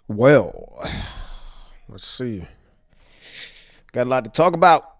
Well, let's see. Got a lot to talk about.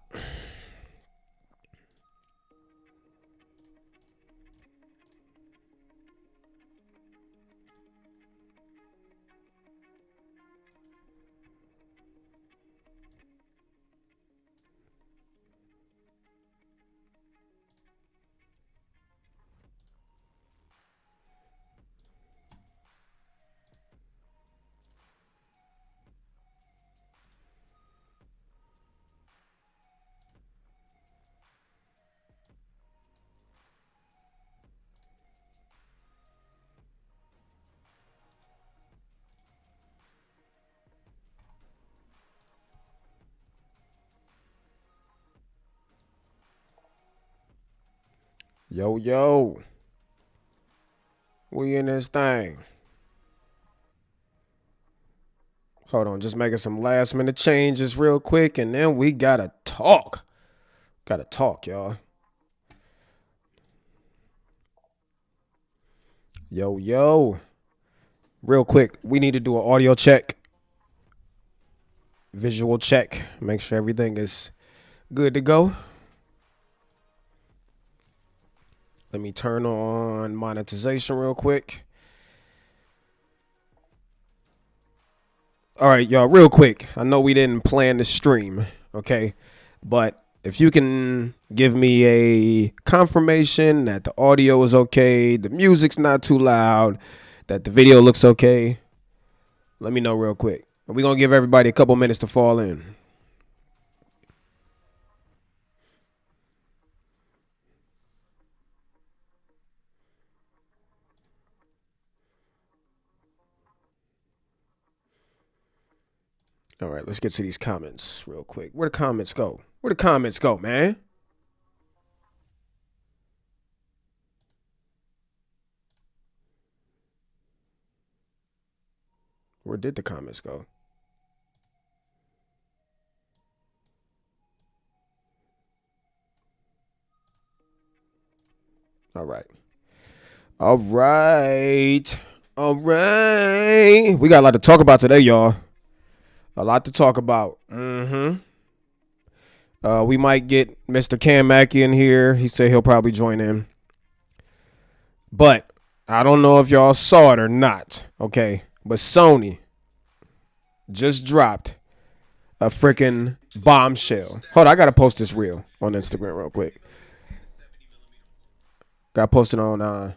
Yo, yo. We in this thing. Hold on, just making some last minute changes real quick, and then we gotta talk. Gotta talk, y'all. Yo, yo. Real quick, we need to do an audio check, visual check, make sure everything is good to go. Let me turn on monetization real quick. All right, y'all, real quick. I know we didn't plan the stream, okay? But if you can give me a confirmation that the audio is okay, the music's not too loud, that the video looks okay, let me know real quick. We're going to give everybody a couple minutes to fall in. All right, let's get to these comments real quick. Where the comments go? Where the comments go, man? Where did the comments go? All right. All right. All right. We got a lot to talk about today, y'all. A lot to talk about. We might get Mr. Cam Mackey in here. He said he'll probably join in. But I don't know if y'all saw it or not, okay? But Sony just dropped a freaking bombshell. Hold on, I got to post this reel on Instagram real quick. Got to post it on... All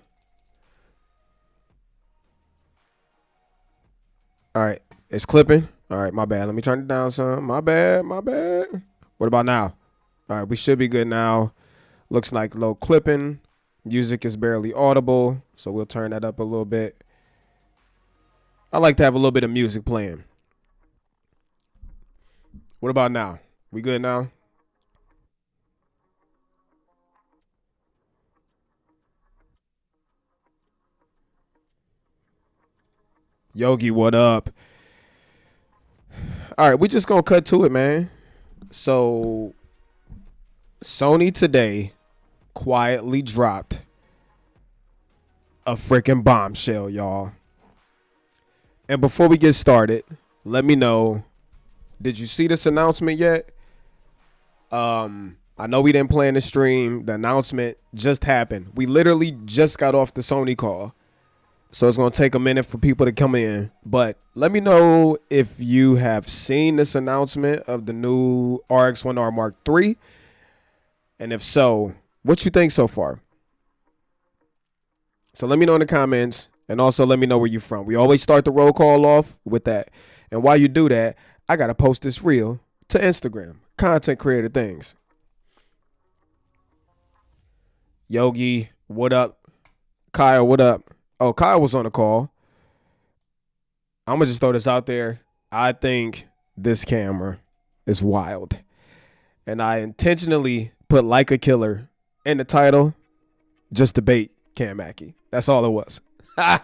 right, it's clipping. All right, my bad. Let me turn it down some. My bad. What about now? All right, we should be good now. Looks like low clipping. Music is barely audible, so we'll turn that up a little bit. I like to have a little bit of music playing. What about now? We good now? Yogi, what up? All right, we just gonna cut to it, man. So, Sony today quietly dropped a freaking bombshell, y'all. And before we get started, let me know, did you see this announcement yet? I know we didn't plan the stream. The announcement just happened. We literally just got off the Sony call. So it's going to take a minute for people to come in. But let me know if you have seen this announcement of the new RX1R Mark III. And if so, what you think so far? So let me know in the comments. And also let me know where you're from. We always start the roll call off with that. And while you do that, I got to post this reel to Instagram. Content creator things. Yogi, what up? Kyle, what up? Oh, Kyle was on the call. I'm going to just throw this out there. I think this camera is wild. And I intentionally put Leica Killer in the title just to bait Cam Mackey. That's all it was. But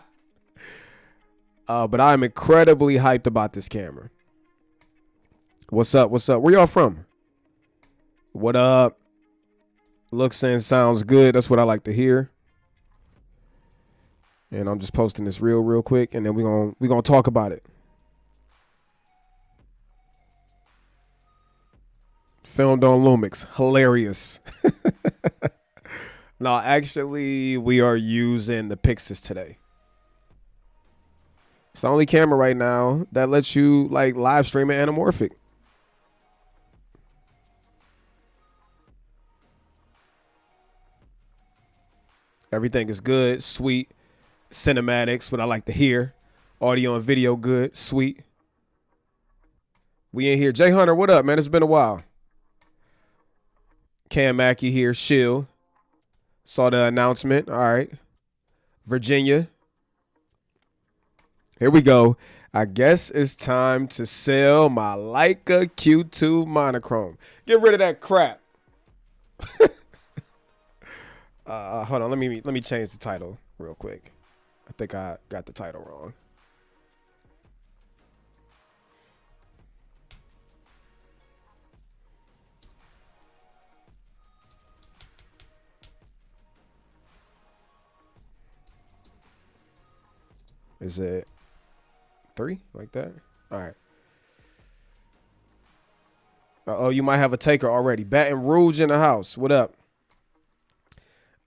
I'm incredibly hyped about this camera. What's up? What's up? Where y'all from? What up? Looks and sounds good. That's what I like to hear. And I'm just posting this real quick, and then we're gonna talk about it. Filmed on Lumix. Hilarious. No, actually, we are using the Pixis today. It's the only camera right now that lets you like live stream it anamorphic. Everything is good, sweet. Cinematics, what I like to hear. Audio and video good, sweet. We in here. Jay Hunter, what up, man? It's been a while. Cam Mackey here, Shill. Saw the announcement. All right. Virginia. Here we go. I guess it's time to sell my Leica Q3 monochrome. Get rid of that crap. Hold on. Let me change the title real quick. I think I got the title wrong. Is it 3 like that? All right. Uh-oh, you might have a taker already. Baton Rouge in the house. What up?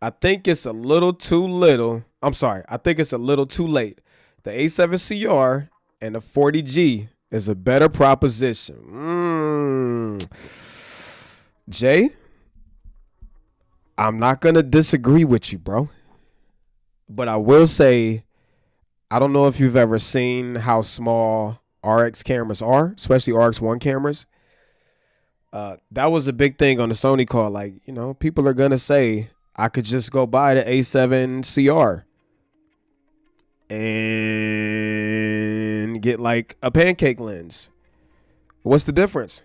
I think it's a little too little. I'm sorry. I think it's a little too late. The A7CR and the 40G is a better proposition. Jay, I'm not going to disagree with you, bro. But I will say, I don't know if you've ever seen how small RX cameras are, especially RX1 cameras. That was a big thing on the Sony call. Like, you know, people are going to say, I could just go buy the A7CR and get like a pancake lens. What's the difference?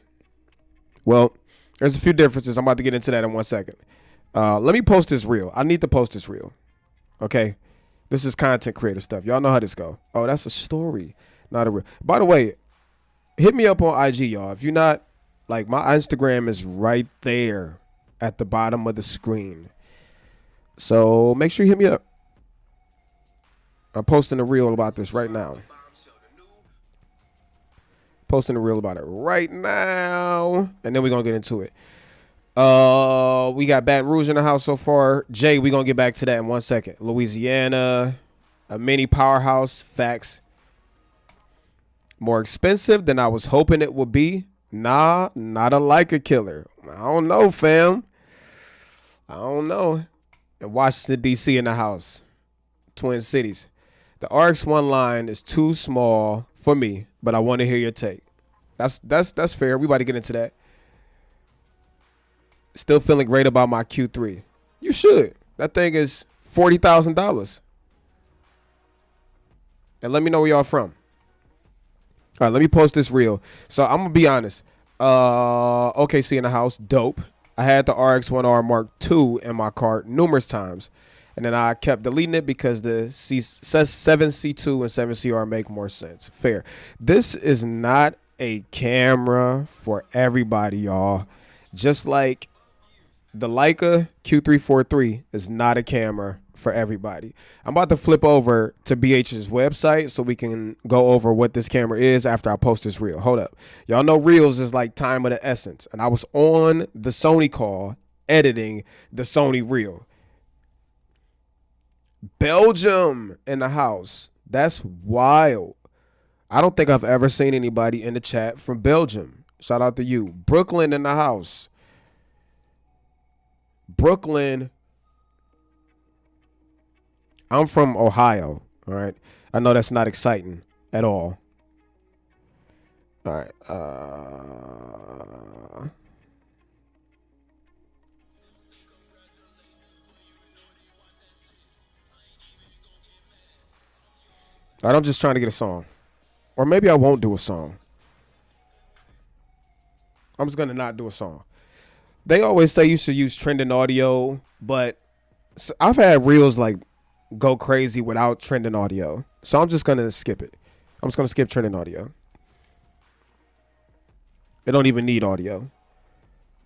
Well, there's a few differences. I'm about to get into that in 1 second. Let me post this reel. I need to post this reel. Okay. This is content creator stuff. Y'all know how this go. Oh, that's a story, not a reel. By the way, hit me up on IG, y'all. If you're not, like, my Instagram is right there at the bottom of the screen. So make sure you hit me up. I'm posting a reel about this right now. Posting a reel about it right now. And then we're going to get into it. We got Baton Rouge in the house so far. Jay, we're going to get back to that in 1 second. Louisiana, a mini powerhouse. Facts. More expensive than I was hoping it would be. Nah, not a Leica killer. I don't know, fam. I don't know. And Washington, D.C. in the house. Twin Cities. The RX1 line is too small for me, but I want to hear your take. That's fair. We about to get into that. Still feeling great about my Q3. You should. That thing is $40,000. And let me know where y'all from. All right, let me post this reel. So I'm going to be honest. OKC in the house. Dope. I had the RX1R Mark II in my cart numerous times. And then I kept deleting it because the 7C2 and 7CR make more sense. Fair. This is not a camera for everybody, y'all. Just like the Leica Q3 III is not a camera for everybody. I'm about to flip over to BH's website so we can go over what this camera is after I post this reel. Hold up. Y'all know reels is like time of the essence. And I was on the Sony call editing the Sony reel. Belgium in the house. That's wild. I don't think I've ever seen anybody in the chat from Belgium. Shout out to you. Brooklyn in the house. Brooklyn. I'm from Ohio. All right. I know that's not exciting at all. All right. All right. I'm just trying to get a song. Or maybe I won't do a song. I'm just going to not do a song. They always say you should use trending audio, but I've had reels like go crazy without trending audio. So I'm just going to skip it. I'm just going to skip trending audio. It don't even need audio.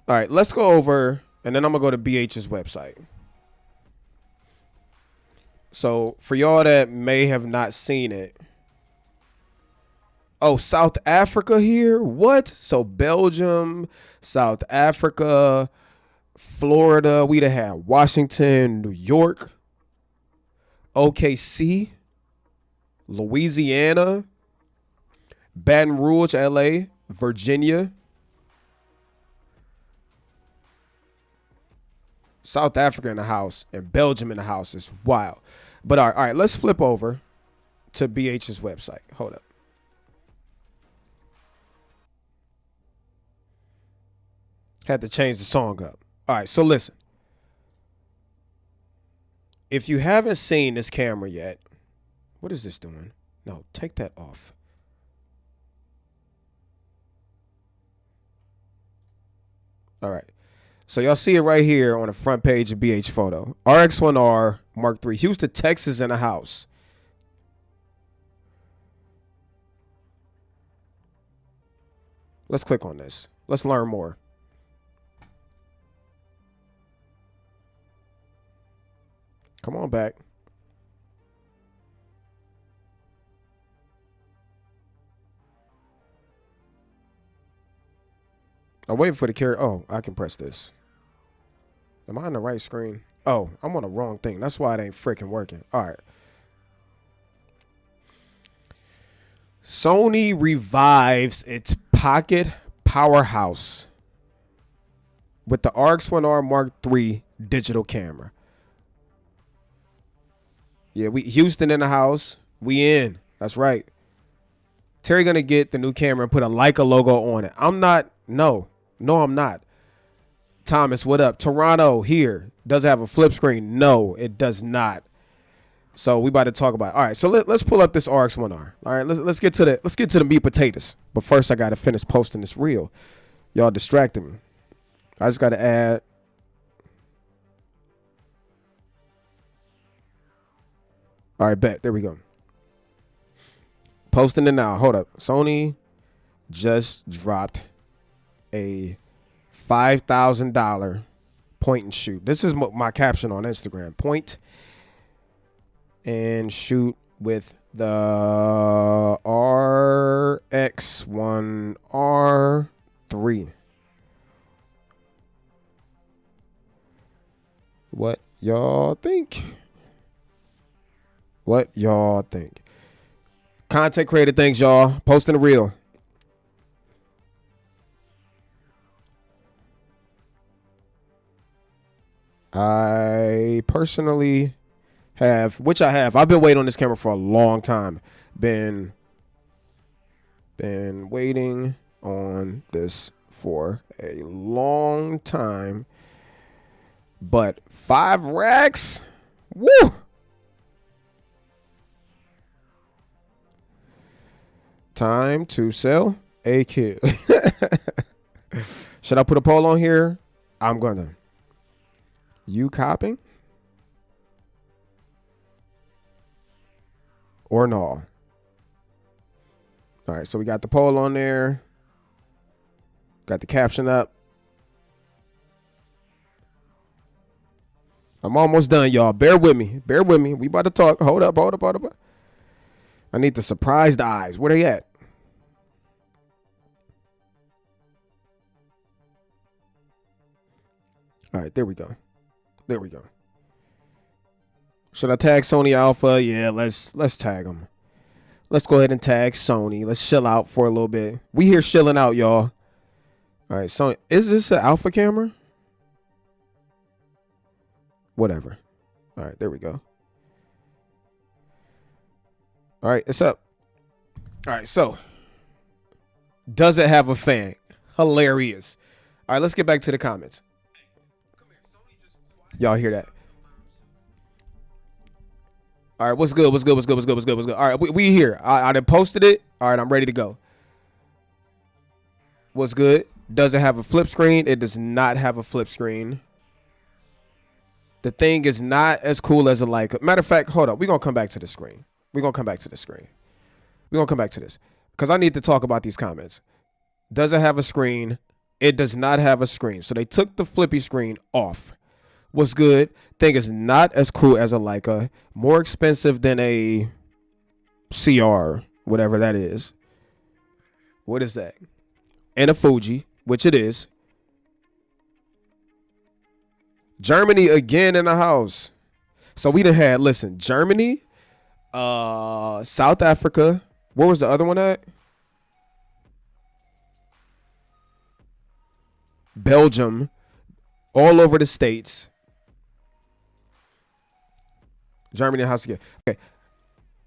All right, let's go over, and then I'm going to go to BH's website. So for y'all that may have not seen it. Oh, South Africa here? What? So Belgium, South Africa, Florida. We'd have had Washington, New York, OKC, Louisiana, Baton Rouge, LA, Virginia. South Africa in the house and Belgium in the house is wild. But all right, let's flip over to BH's website. Hold up. Had to change the song up. All right, so listen. If you haven't seen this camera yet, what is this doing? No, take that off. All right. So y'all see it right here on the front page of BH Photo. RX1R Mark III. Houston, Texas in the house. Let's click on this. Let's learn more. Come on back. I'm waiting for the carry. Oh, I can press this. Am I on the right screen? Oh, I'm on the wrong thing. That's why it ain't freaking working. All right. Sony revives its pocket powerhouse with the RX1R Mark III digital camera. Yeah, Houston in the house. We in. That's right. Terry gonna get the new camera and put a Leica logo on it. I'm not. No, I'm not. Thomas, what up? Toronto here. Does it have a flip screen? No, it does not. So we about to talk about it. All right, so let's pull up this RX1R. All right, let's get to the meat potatoes. But first, I gotta finish posting this reel. Y'all distracted me. I just gotta add. All right, bet. There we go. Posting it now. Hold up. Sony just dropped a $5,000 point and shoot. This is my caption on Instagram. Point and shoot with the RX1R III. What y'all think? What y'all think? Content creator things, y'all. Posting the reel. I personally have, which I have. I've been waiting on this camera for a long time. Been waiting on this for a long time. But 5 racks? Woo! Time to sell a kid. Should I put a poll on here? I'm gonna. You copying? Or no? All right, so we got the poll on there. Got the caption up. I'm almost done, y'all. Bear with me. Bear with me. We about to talk. Hold up. I need the surprised eyes. Where they at? All right, there we go. There we go. Should I tag Sony Alpha? Yeah, let's tag them. Let's go ahead and tag Sony. Let's chill out for a little bit. We here chilling out, y'all. All right, Sony. Is this an Alpha camera? Whatever. All right, there we go. All right, it's up. All right, so does it have a fan? Hilarious. All right, let's get back to the comments. Y'all hear that? All right, what's good? What's good? All right, we here. I done posted it. All right, I'm ready to go. What's good? Does it have a flip screen? It does not have a flip screen. The thing is not as cool as a Leica. Matter of fact, hold up. We're going to come back to the screen. We're going to come back to the screen. We're going to come back to this because I need to talk about these comments. Does it have a screen? It does not have a screen. So they took the flippy screen off. What's good? Thing is not as cool as a Leica. More expensive than a CR, whatever that is. What is that? And a Fuji, which it is. Germany again in the house. So we done had, listen, Germany, South Africa. Where was the other one at? Belgium. All over the States. Germany in the house again. Okay.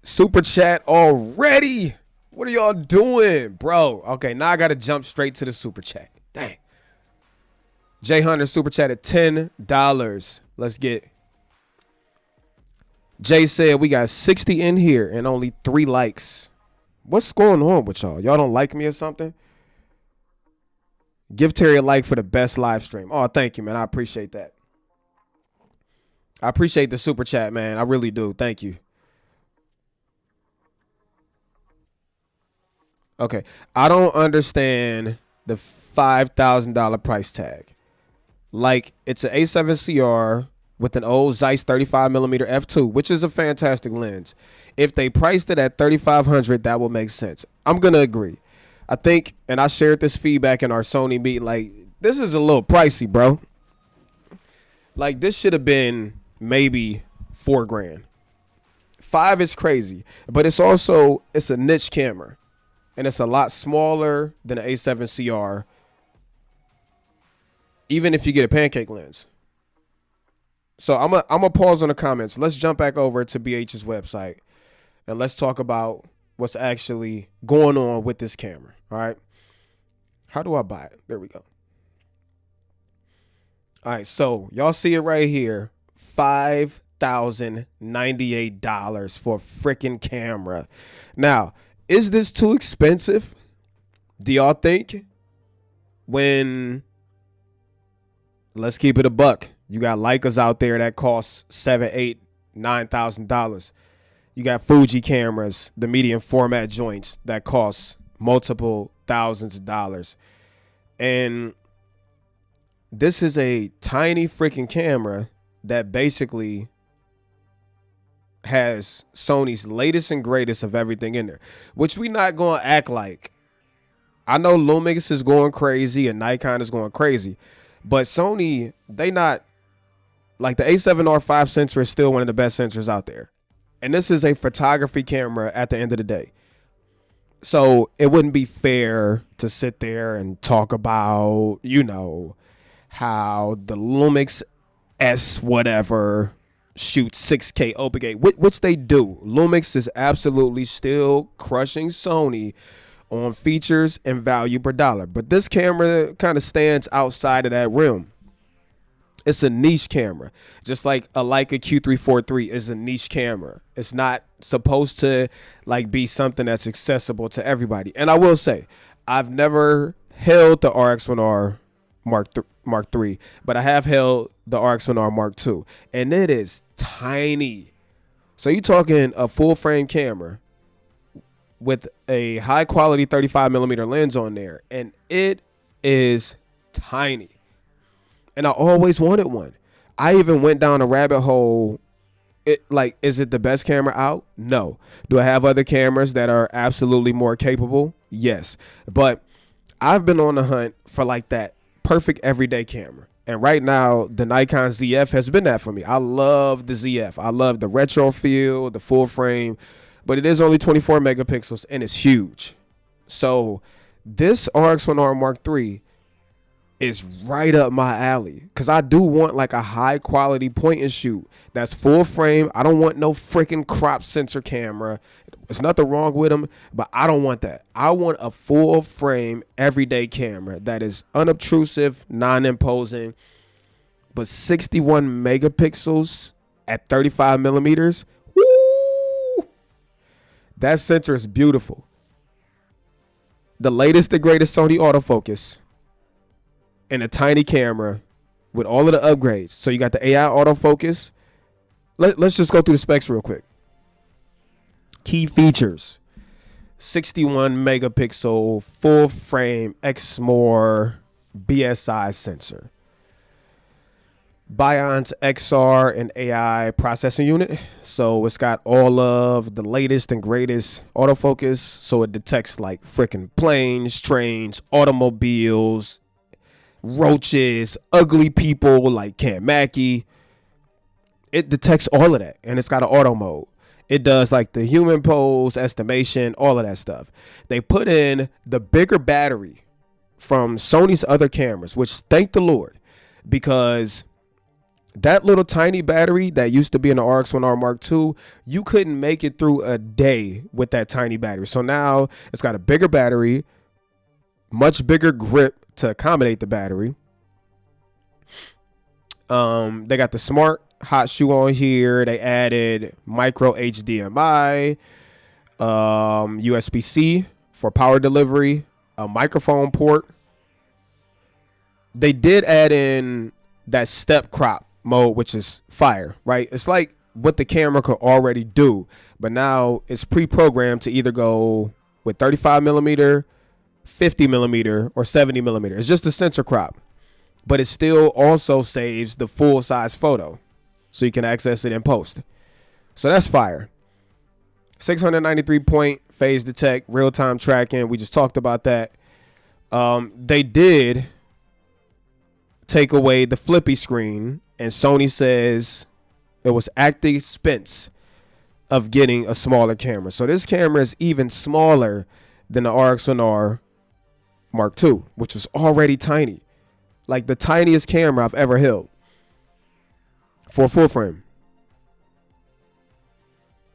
Super chat already. What are y'all doing, bro? Okay, now I got to jump straight to the super chat. Dang. Jay Hunter super chat at $10. Let's get. Jay said we got 60 in here and only 3 likes. What's going on with y'all? Y'all don't like me or something? Give Terry a like for the best live stream. Oh, thank you, man. I appreciate that. I appreciate the super chat, man. I really do. Thank you. Okay. I don't understand the $5,000 price tag. Like, it's an A7CR with an old Zeiss 35mm f2, which is a fantastic lens. If they priced it at $3,500, that will make sense. I'm going to agree. I think, and I shared this feedback in our Sony meeting, like, this is a little pricey, bro. Like, this should have been maybe $4,000. 5 is crazy, but it's also, it's a niche camera, and it's a lot smaller than an A7CR, even if you get a pancake lens. So I'm a pause on the comments. Let's jump back over to BH's website, and let's talk about what's actually going on with this camera. All right. How do I buy it? There we go. All right. So y'all see it right here. $5,098 for a freaking camera. Now, is this too expensive? Do y'all think? When, let's keep it a buck. You got Leicas out there that cost $7,000, $8,000, $9,000. You got Fuji cameras, the medium format joints that cost multiple thousands of dollars. And this is a tiny freaking camera that basically has Sony's latest and greatest of everything in there, which we not going to act like. I know Lumix is going crazy and Nikon is going crazy, but Sony, they not, like the A7R V sensor is still one of the best sensors out there. And this is a photography camera at the end of the day. So it wouldn't be fair to sit there and talk about, you know, how the Lumix S whatever shoots 6K open gate, which they do. Lumix is absolutely still crushing Sony on features and value per dollar. But this camera kind of stands outside of that realm. It's a niche camera, just like a Leica Q3 III is a niche camera. It's not supposed to like be something that's accessible to everybody. And I will say, I've never held the RX1R Mark III, but I have held the RX1R Mark II, and it is tiny. So you're talking a full frame camera with a high quality 35mm lens on there, and it is tiny. And I always wanted one. I even went down a rabbit hole. Is it the best camera out? No. Do I have other cameras that are absolutely more capable? Yes. But I've been on the hunt for like that perfect everyday camera. And right now, the Nikon ZF has been that for me. I love the ZF. I love the retro feel, the full frame. But it is only 24 megapixels and it's huge. So this RX1R Mark III is right up my alley, because I do want like a high quality point and shoot that's full frame. I don't want no freaking crop sensor camera. There's nothing wrong with them, but I don't want that. I want a full frame everyday camera that is unobtrusive, non-imposing, but 61 megapixels at 35 millimeters. Woo! That sensor is beautiful. The latest, the greatest Sony autofocus, and a tiny camera with all of the upgrades. So you got the AI autofocus. Let's just go through the specs real quick. Key features: 61 megapixel full frame Exmor BSI sensor. Bion's XR and AI processing unit. So it's got all of the latest and greatest autofocus. So it detects like freaking planes, trains, automobiles, roaches, ugly people like Cam Mackey. It detects all of that, and it's got an auto mode. It does like the human pose, estimation, all of that stuff. They put in the bigger battery from Sony's other cameras, which thank the Lord, because that little tiny battery that used to be in the RX1R Mark II, you couldn't make it through a day with that tiny battery. So now it's got a bigger battery, much bigger grip to accommodate the battery. They got the smart hot shoe on here. They added micro HDMI, USB-C for power delivery, a microphone port. They did add in that step crop mode, which is fire, right? It's like what the camera could already do, but now it's pre-programmed to either go with 35 millimeter, 50 millimeter, or 70 millimeter. It's just a sensor crop, but it still also saves the full size photo, so you can access it in post. So that's fire. 693 point phase detect, real-time tracking. We just talked about that. They did take away the flippy screen, and Sony says it was at the expense of getting a smaller camera. So this camera is even smaller than the RX1R Mark II, which was already tiny. Like the tiniest camera I've ever held for a full frame.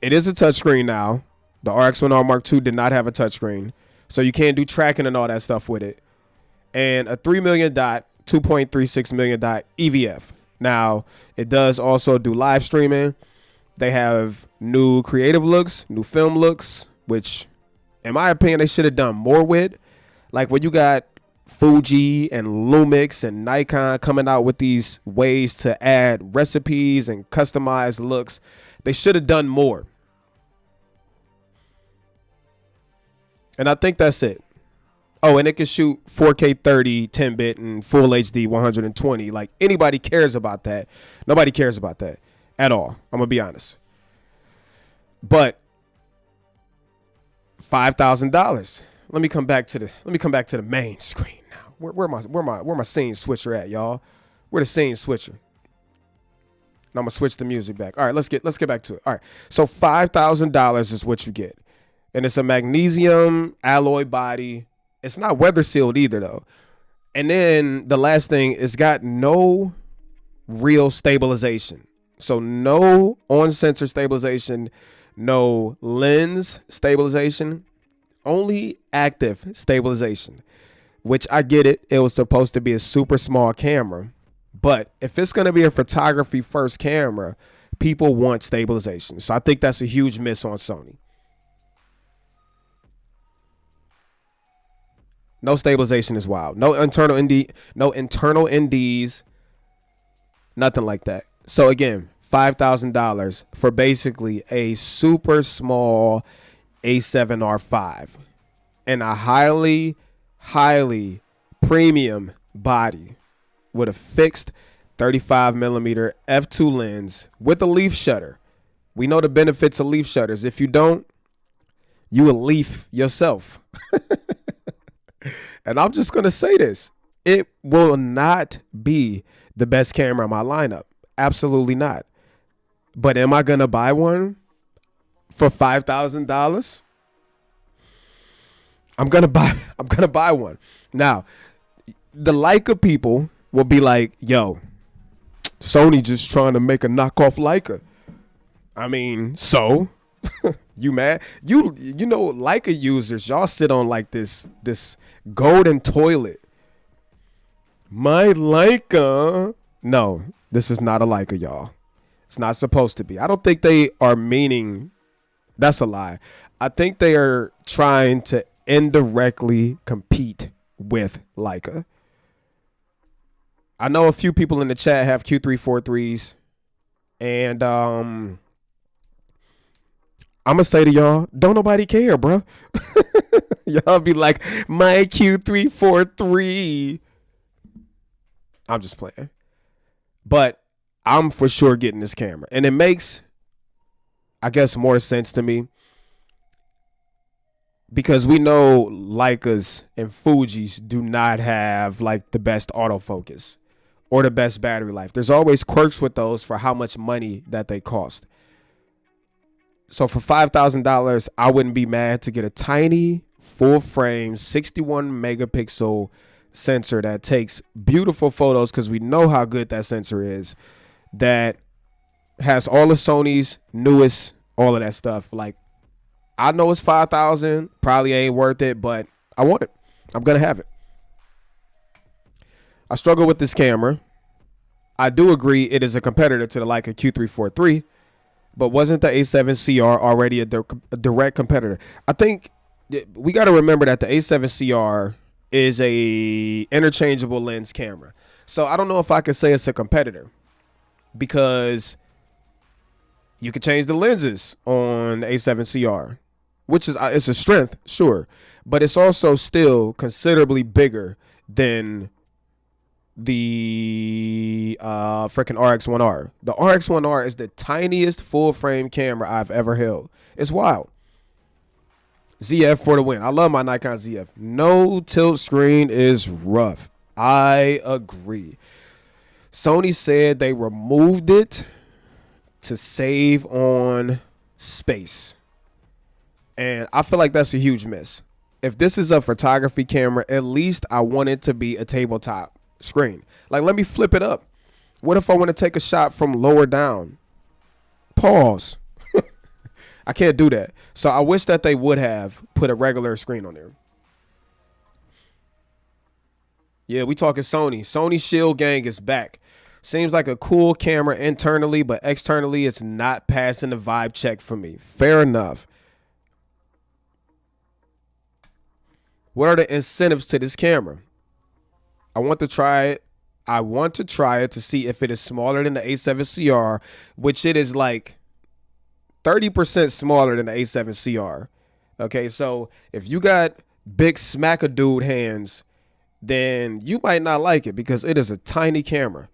It is a touchscreen now. The RX1R Mark II did not have a touchscreen, so you can't do tracking and all that stuff with it. And a 3 million dot, 2.36 million dot EVF. Now, it does also do live streaming. They have new creative looks, new film looks, which, in my opinion, they should have done more with. Like when you got Fuji and Lumix and Nikon coming out with these ways to add recipes and customize looks, they should have done more. And I think that's it. Oh, and it can shoot 4K 30, 10-bit, and full HD 120. Like, anybody cares about that. Nobody cares about that at all. I'm gonna be honest. But $5,000. Let me come back to the main screen now. Where my scene switcher at, y'all? Where the scene switcher? Now I'm gonna switch the music back. All right, let's get back to it. All right, so $5,000 is what you get, and it's a magnesium alloy body. It's not weather sealed either though. And then the last thing, it's got no real stabilization. So no on sensor stabilization, no lens stabilization, only active stabilization, which I get it. It was supposed to be a super small camera, but if it's going to be a photography first camera, people want stabilization. So I think that's a huge miss on Sony. No stabilization is wild. No internal NDs, nothing like that. So again, $5,000 for basically a super small A7R5 and a highly, highly premium body with a fixed 35 millimeter f2 lens with a leaf shutter. We know the benefits of leaf shutters. If you don't, you will leaf yourself. And I'm just going to say this. It will not be the best camera in my lineup. Absolutely not. But am I going to buy one for $5,000? I'm going to buy one. Now, the Leica people will be like, yo, Sony just trying to make a knockoff Leica. I mean, so you mad? You know, Leica users, y'all sit on like this golden toilet. My Leica. No, this is not a Leica, y'all. It's not supposed to be. I don't think they are meaning. That's a lie. I think they are trying to indirectly compete with Leica. I know a few people in the chat have Q3 43s, and I'm gonna say to y'all, don't nobody care, bro. Y'all be like, my Q3 43. I'm just playing. But I'm for sure getting this camera. And it makes, I guess, more sense to me because we know Leicas and Fujis do not have like the best autofocus or the best battery life. There's always quirks with those for how much money that they cost. So for $5,000, I wouldn't be mad to get a tiny full frame 61 megapixel sensor that takes beautiful photos because we know how good that sensor is, that has all of Sony's newest, all of that stuff. Like, I know it's $5,000, probably ain't worth it, but I want it. I'm gonna have it. I struggle with this camera. I do agree it is a competitor to the Leica Q3 III, but wasn't the A7CR already a direct competitor? I think we got to remember that the A7CR is a interchangeable lens camera. So I don't know if I could say it's a competitor because you could change the lenses on the A7CR, which is it's a strength, sure, but it's also still considerably bigger than the freaking RX1R. The RX1R is the tiniest full frame camera I've ever held. It's wild. ZF for the win. I love my Nikon ZF. No tilt screen is rough. I agree. Sony said they removed it to save on space. And I feel like that's a huge miss. If this is a photography camera, at least I want it to be a tabletop screen. Like, let me flip it up. What if I want to take a shot from lower down? Pause. I can't do that. So I wish that they would have put a regular screen on there. Yeah, we talking Sony. Sony Shield Gang is back. Seems like a cool camera internally, but externally it's not passing the vibe check for me. Fair enough. What are the incentives to this camera? I want to try it. I want to try it to see if it is smaller than the A7CR, which it is like 30% smaller than the A7CR. Okay, so if you got big smack-a-dude hands, then you might not like it because it is a tiny camera.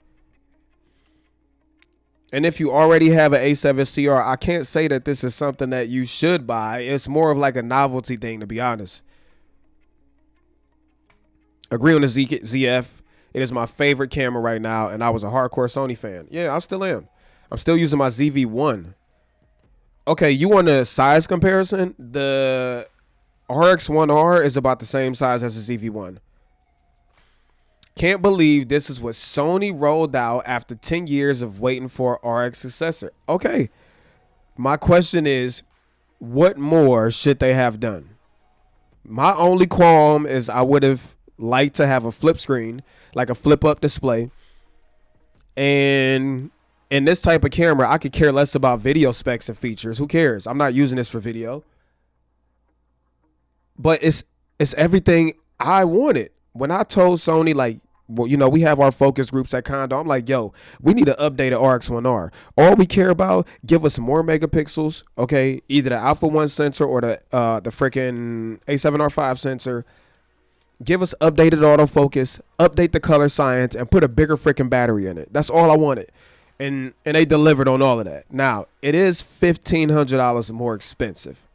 And if you already have an A7CR, I can't say that this is something that you should buy. It's more of like a novelty thing, to be honest. Agree on the ZF. It is my favorite camera right now, and I was a hardcore Sony fan. Yeah, I still am. I'm still using my ZV-1. Okay, you want a size comparison? The RX1R is about the same size as the ZV-1. Can't believe this is what Sony rolled out after 10 years of waiting for RX successor. Okay, my question is, what more should they have done? My only qualm is I would have liked to have a flip screen, like a flip up display. And in this type of camera, I could care less about video specs and features. Who cares? I'm not using this for video. But it's everything I wanted. When I told Sony, like, well, you know, we have our focus groups at Condo. I'm like, yo, we need to update the RX1R. All we care about, give us more megapixels, okay? Either the Alpha 1 sensor or the freaking A7R5 sensor. Give us updated autofocus, update the color science, and put a bigger freaking battery in it. That's all I wanted. And they delivered on all of that. Now, it is $1,500 more expensive.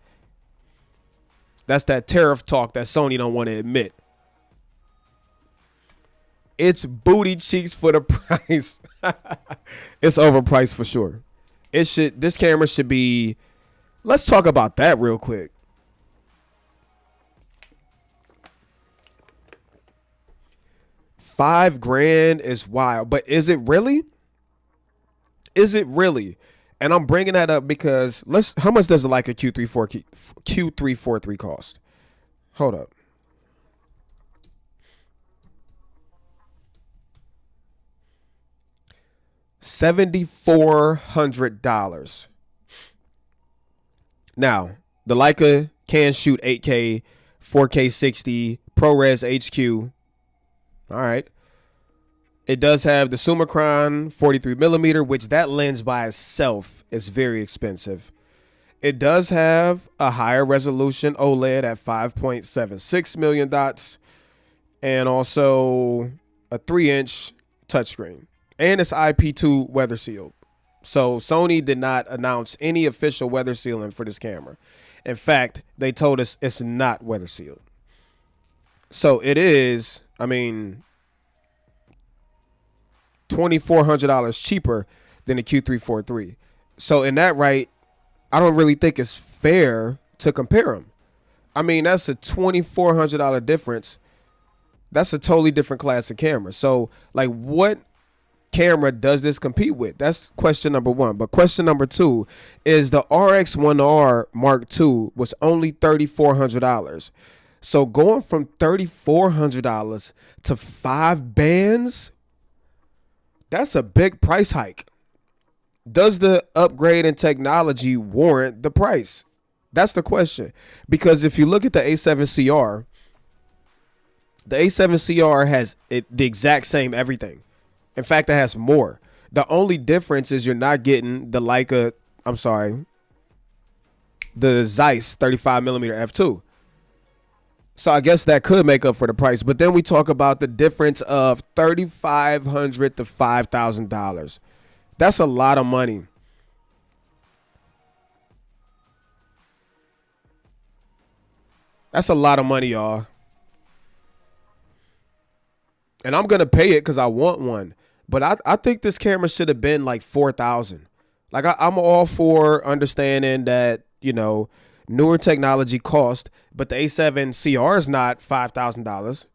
That's that tariff talk that Sony don't want to admit. It's booty cheeks for the price. It's overpriced for sure. This camera should be, let's talk about that real quick. $5,000 is wild, but is it really? Is it really? And I'm bringing that up because how much does the Leica Q3 III cost? Hold up. $7,400. Now, the Leica can shoot 8K, 4K 60, ProRes HQ. All right. It does have the Summicron 43mm, which that lens by itself is very expensive. It does have a higher resolution OLED at 5.76 million dots and also a 3-inch touchscreen. and it's IP2 weather sealed. So Sony did not announce any official weather sealing for this camera. In fact, they told us it's not weather sealed. So it is, I mean, $2,400 cheaper than the Q3 III. So in that right, I don't really think it's fair to compare them. I mean, that's a $2,400 difference. That's a totally different class of camera. So like, what camera does this compete with? That's question number one. But question number two is the RX1R Mark II was only $3,400. So going from $3,400 to 5 bands, that's a big price hike. Does the upgrade in technology warrant the price? That's the question. Because if you look at the A7CR, the A7CR has the exact same everything. In fact, it has more. The only difference is you're not getting the Leica, the Zeiss 35mm f2. So I guess that could make up for the price. But then we talk about the difference of $3,500 to $5,000. That's a lot of money. That's a lot of money, y'all. And I'm going to pay it because I want one. But I think this camera should have been like $4,000. Like I'm all for understanding that, you know, newer technology cost, but the A7CR is not $5,000.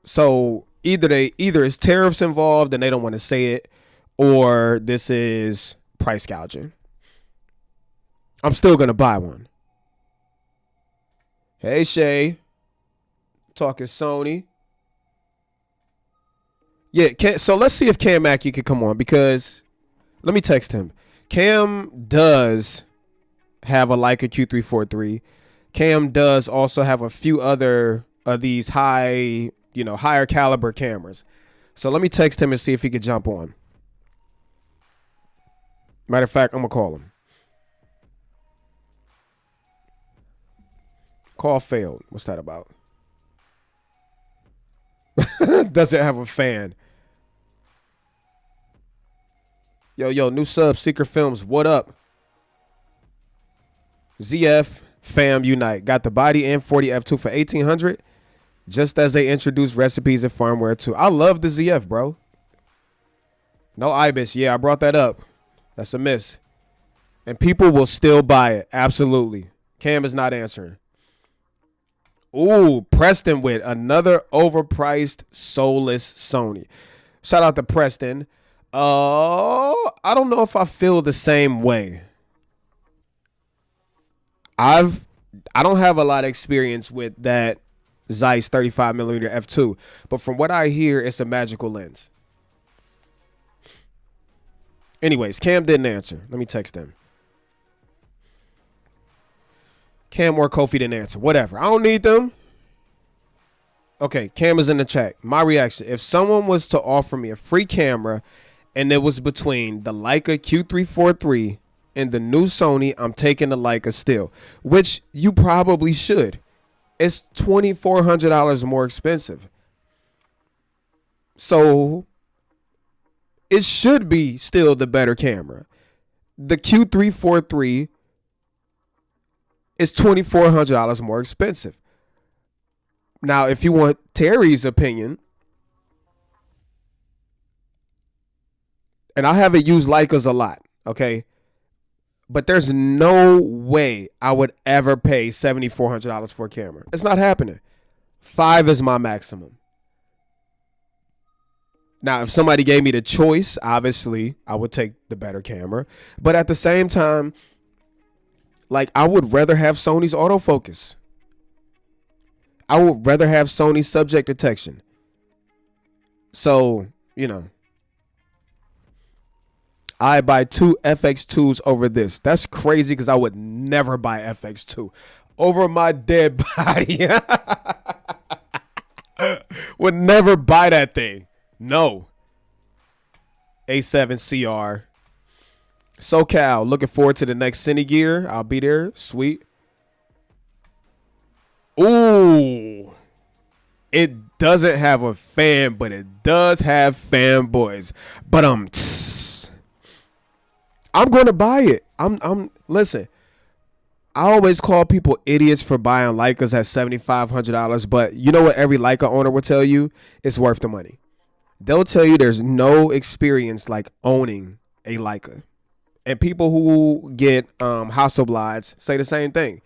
So either it's tariffs involved and they don't want to say it, or this is price gouging. I'm still gonna buy one. Hey Shay, talking Sony. Yeah, so let's see if Cam Mackey can come on, because let me text him. Cam does have a Leica Q3 III. Cam does also have a few other of these higher caliber cameras. So let me text him and see if he could jump on. Matter of fact, I'm gonna call him. Call failed. What's that about? Doesn't have a fan. Yo, new sub, Secret Films, what up? ZF, fam, unite. Got the body and 40 f2 for $1,800, just as they introduced recipes and firmware too. I love the ZF, bro. No IBIS. Yeah, I brought that up. That's a miss. And people will still buy it. Absolutely. Cam is not answering. Ooh, Preston with another overpriced, soulless Sony. Shout out to Preston. I don't know if I feel the same way. I don't have a lot of experience with that Zeiss 35mm f2, but from what I hear, it's a magical lens. Anyways, Cam didn't answer. Let me text him. Cam or Kofi didn't answer. Whatever. I don't need them. Okay, Cam is in the chat. My reaction: if someone was to offer me a free camera and it was between the Leica Q3 III and the new Sony, I'm taking the Leica still, which you probably should. It's $2,400 more expensive. So it should be still the better camera. The Q3 III is $2,400 more expensive. Now, if you want Terry's opinion, and I haven't used Leicas a lot, okay? But there's no way I would ever pay $7,400 for a camera. It's not happening. 5 is my maximum. Now, if somebody gave me the choice, obviously, I would take the better camera. But at the same time, like, I would rather have Sony's autofocus. I would rather have Sony's subject detection. So, you know, I buy 2 FX2s over this. That's crazy because I would never buy FX2 over my dead body. Would never buy that thing. No. A7CR. SoCal. Looking forward to the next Cine Gear. I'll be there. Sweet. Ooh. It doesn't have a fan, but it does have fanboys. But I'm going to buy it. Listen. I always call people idiots for buying Leicas at $7,500, but you know what every Leica owner will tell you? It's worth the money. They'll tell you there's no experience like owning a Leica. And people who get Hasselblads say the same thing.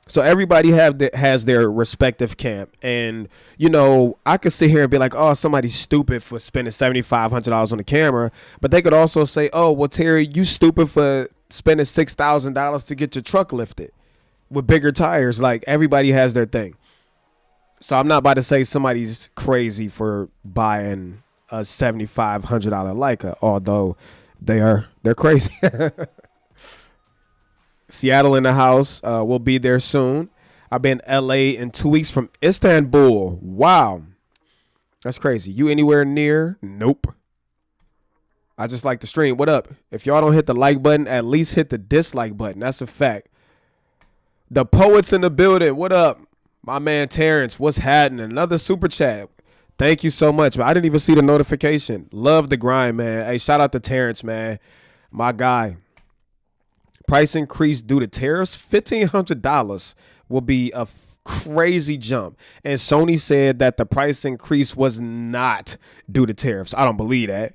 So everybody has their respective camp. And, you know, I could sit here and be like, oh, somebody's stupid for spending $7,500 on a camera. But they could also say, oh, well, Terry, you stupid for spending $6,000 to get your truck lifted with bigger tires. Like, everybody has their thing. So I'm not about to say somebody's crazy for buying a $7,500 Leica, although they're crazy. Seattle in the house. We'll be there soon. I'll be in LA in 2 weeks from Istanbul. Wow. That's crazy. You anywhere near? Nope. I just like the stream. What up? If y'all don't hit the like button, at least hit the dislike button. That's a fact. The poets in the building. What up? My man Terrence. What's happening? Another super chat. Thank you so much. I didn't even see the notification. Love the grind, man. Hey, shout out to Terrence, man. My guy. Price increase due to tariffs. $1,500 will be a crazy jump. And Sony said that the price increase was not due to tariffs. I don't believe that,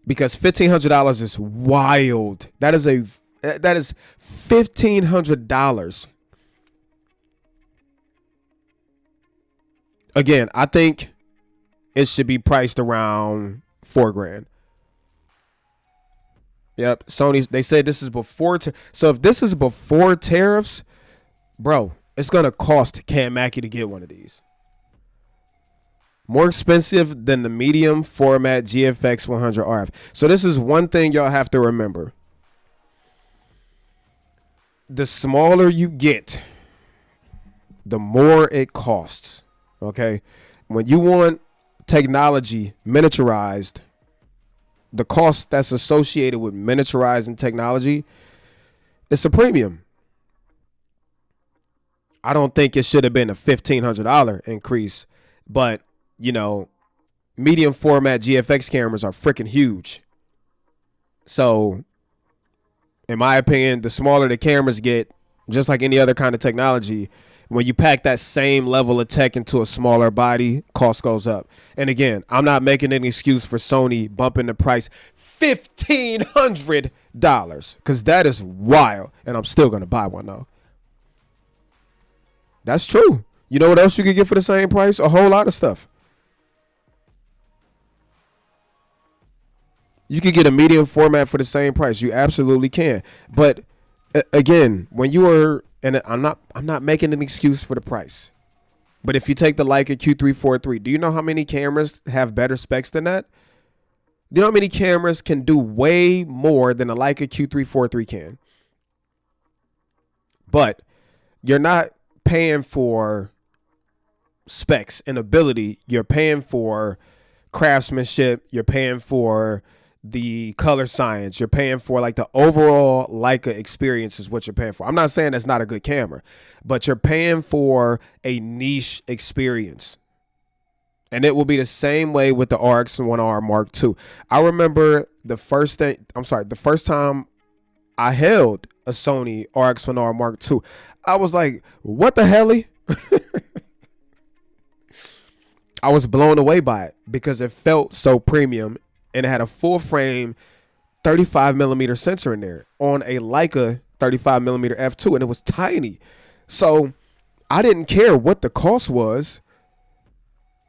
because $1,500 is wild. That is $1,500. Again, I think it should be priced around $4,000. Yep, Sony, they said this is before. So if this is before tariffs, bro, it's going to cost Cam Mackey to get one of these. More expensive than the medium format GFX 100 RF. So this is one thing y'all have to remember. The smaller you get, the more it costs. Okay? When you want technology miniaturized, the cost that's associated with miniaturizing technology, it's a premium. I don't think it should have been a $1,500 increase, but, you know, medium format GFX cameras are freaking huge. So, in my opinion, the smaller the cameras get, just like any other kind of technology, when you pack that same level of tech into a smaller body, cost goes up. And again, I'm not making any excuse for Sony bumping the price $1,500, because that is wild. And I'm still going to buy one, though. That's true. You know what else you could get for the same price? A whole lot of stuff. You could get a medium format for the same price. You absolutely can. But again, when you are, and I'm not making an excuse for the price, but if you take the Leica Q3 III, do you know how many cameras have better specs than that? Do you know how many cameras can do way more than a Leica Q3 III can? But you're not paying for specs and ability. You're paying for craftsmanship. You're paying for the color science. You're paying for like the overall Leica experience is what you're paying for. I'm not saying that's not a good camera, but you're paying for a niche experience. And it will be the same way with the RX1R Mark II. I remember the first time I held a Sony RX1R Mark II, I was like, what the hell? I was blown away by it because it felt so premium. And it had a full frame 35mm sensor in there on a Leica 35mm f2, and it was tiny. So I didn't care what the cost was.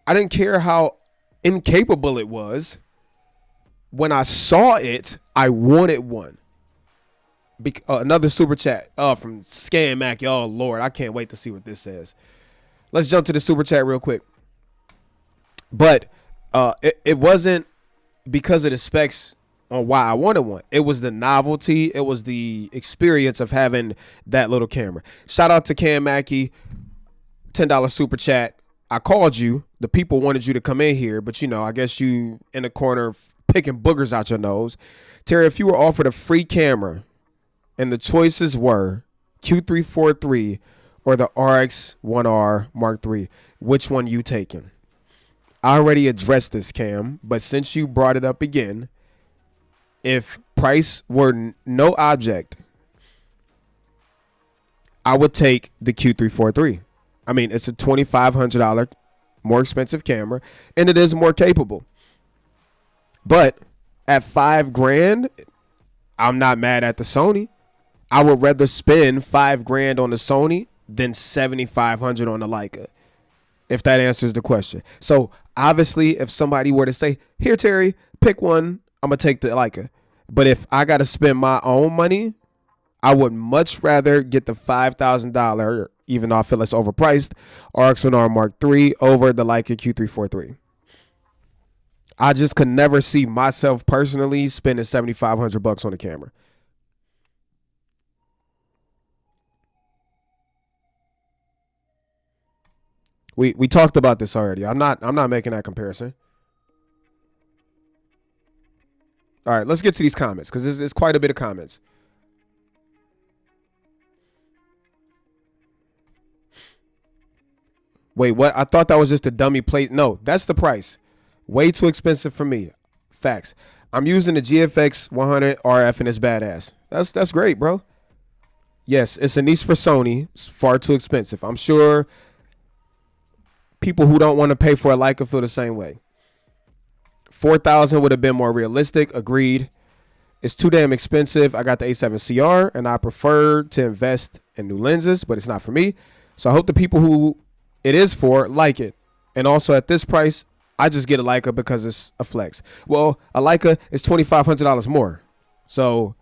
I didn't care how incapable it was. When I saw it, I wanted one. Another super chat from Cam Mackey. Oh, Lord, I can't wait to see what this says. Let's jump to the super chat real quick. But it wasn't because of the specs on why I wanted one. It was the novelty. It was the experience of having that little camera. Shout out to Cam Mackey, $10 super chat. I called you. The people wanted you to come in here, but you know, I guess you in the corner picking boogers out your nose. Terry, if you were offered a free camera and the choices were Q3 III or the RX1R Mark III? Which one you taking? I already addressed this, Cam, but since you brought it up again, if price were no object, I would take the Q343. I mean, it's a $2,500 more expensive camera, and it is more capable. But at $5,000, I'm not mad at the Sony. I would rather spend $5,000 on the Sony than $7,500 on the Leica, if that answers the question. So obviously, if somebody were to say, "Here, Terry, pick one," I'm gonna take the Leica. But if I gotta spend my own money, I would much rather get the $5,000, even though I feel it's overpriced, RX1R Mark III over the Leica Q343. I just could never see myself personally spending $7,500 on a camera. We talked about this already. I'm not making that comparison. All right, let's get to these comments because there's quite a bit of comments. Wait, what? I thought that was just a dummy plate. No, that's the price. Way too expensive for me. Facts. I'm using the GFX 100 RF and it's badass. That's great, bro. Yes, it's a niche for Sony. It's far too expensive. I'm sure people who don't want to pay for a Leica feel the same way. 4,000 would have been more realistic. Agreed. It's too damn expensive. I got the A7CR and I prefer to invest in new lenses, but it's not for me. So I hope the people who it is for like it. And also at this price, I just get a Leica because it's a flex. Well, a Leica is $2,500 more. So,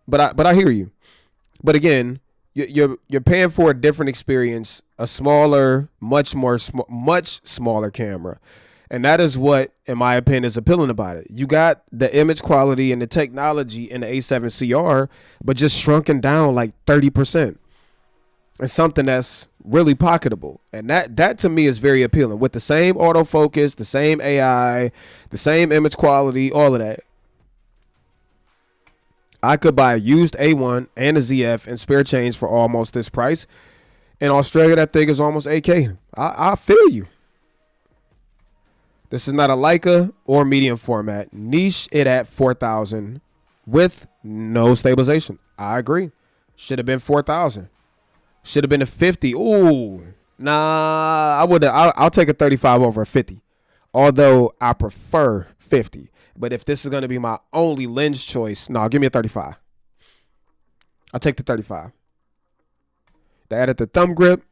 but I hear you. But again, you're paying for a different experience, a smaller, much smaller camera. And that is what, in my opinion, is appealing about it. You got the image quality and the technology in the A7CR, but just shrunken down like 30%. It's something that's really pocketable. And that to me is very appealing. With the same autofocus, the same AI, the same image quality, all of that. I could buy a used A1 and a ZF and spare change for almost this price. In Australia, that thing is almost $8K. I feel you. This is not a Leica or medium format. Niche it at 4,000 with no stabilization. I agree. Should have been 4,000. Should have been a 50. Ooh, nah. I'll take a 35 over a 50. Although I prefer 50. But if this is going to be my only lens choice, no, give me a 35. I'll take the 35. They added the thumb grip,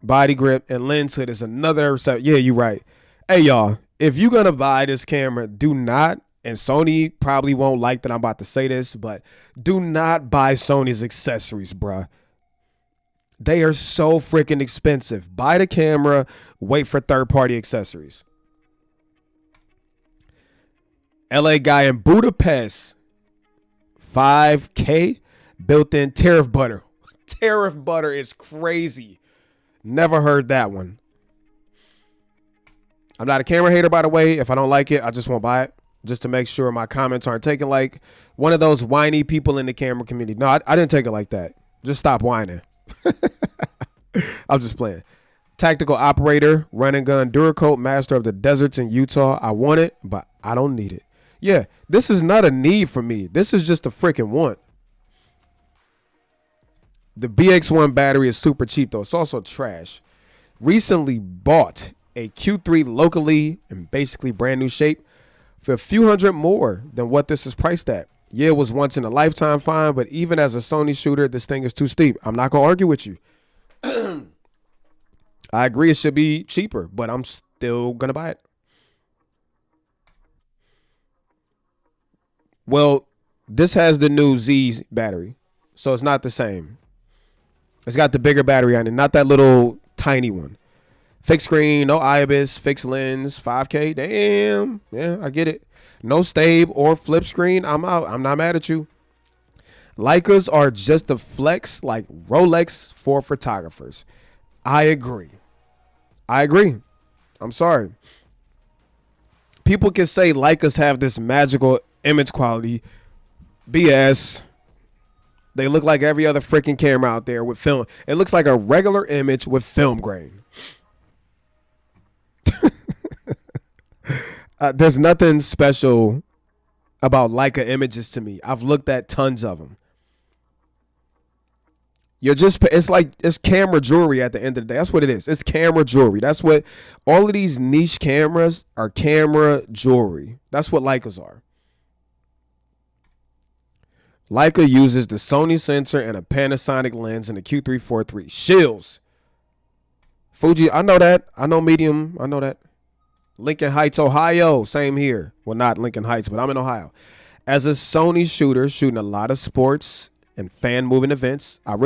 body grip, and lens hood is another. Yeah, you're right. Hey, y'all, if you're going to buy this camera, do not, and Sony probably won't like that I'm about to say this, but do not buy Sony's accessories, bruh. They are so freaking expensive. Buy the camera, wait for third-party accessories. LA guy in Budapest, 5K, built-in tariff butter. Tariff butter is crazy. Never heard that one. I'm not a camera hater, by the way. If I don't like it, I just won't buy it. Just to make sure my comments aren't taken like one of those whiny people in the camera community. No, I didn't take it like that. Just stop whining. I'm just playing. Tactical operator, run and gun Duracoat, master of the deserts in Utah. I want it, but I don't need it. Yeah, this is not a need for me. This is just a freaking want. The BX1 battery is super cheap, though. It's also trash. Recently bought a Q3 locally in basically brand new shape for a few hundred more than what this is priced at. Yeah, it was once in a lifetime fine, but even as a Sony shooter, this thing is too steep. I'm not going to argue with you. I agree it should be cheaper, but I'm still going to buy it. Well, this has the new Z battery, so it's not the same. It's got the bigger battery on it, not that little tiny one. Fixed screen, no IBIS, fixed lens, 5K. Damn. Yeah, I get it. No stable or flip screen. I'm out. I'm not mad at you. Leicas are just a flex like Rolex for photographers. I agree. I'm sorry. People can say Leicas have this magical image quality. BS. They look like every other freaking camera out there with film. It looks like a regular image with film grain. There's nothing special about Leica images to me. I've looked at tons of them. It's camera jewelry at the end of the day. That's what it is. It's camera jewelry. That's what all of these niche cameras are, camera jewelry. That's what Leicas are. Leica uses the Sony sensor and a Panasonic lens and a Q3 4.3. Shills. Fuji, I know that. I know medium. I know that. Lincoln Heights, Ohio. Same here. Well, not Lincoln Heights, but I'm in Ohio. As a Sony shooter, shooting a lot of sports and fan moving events, I'm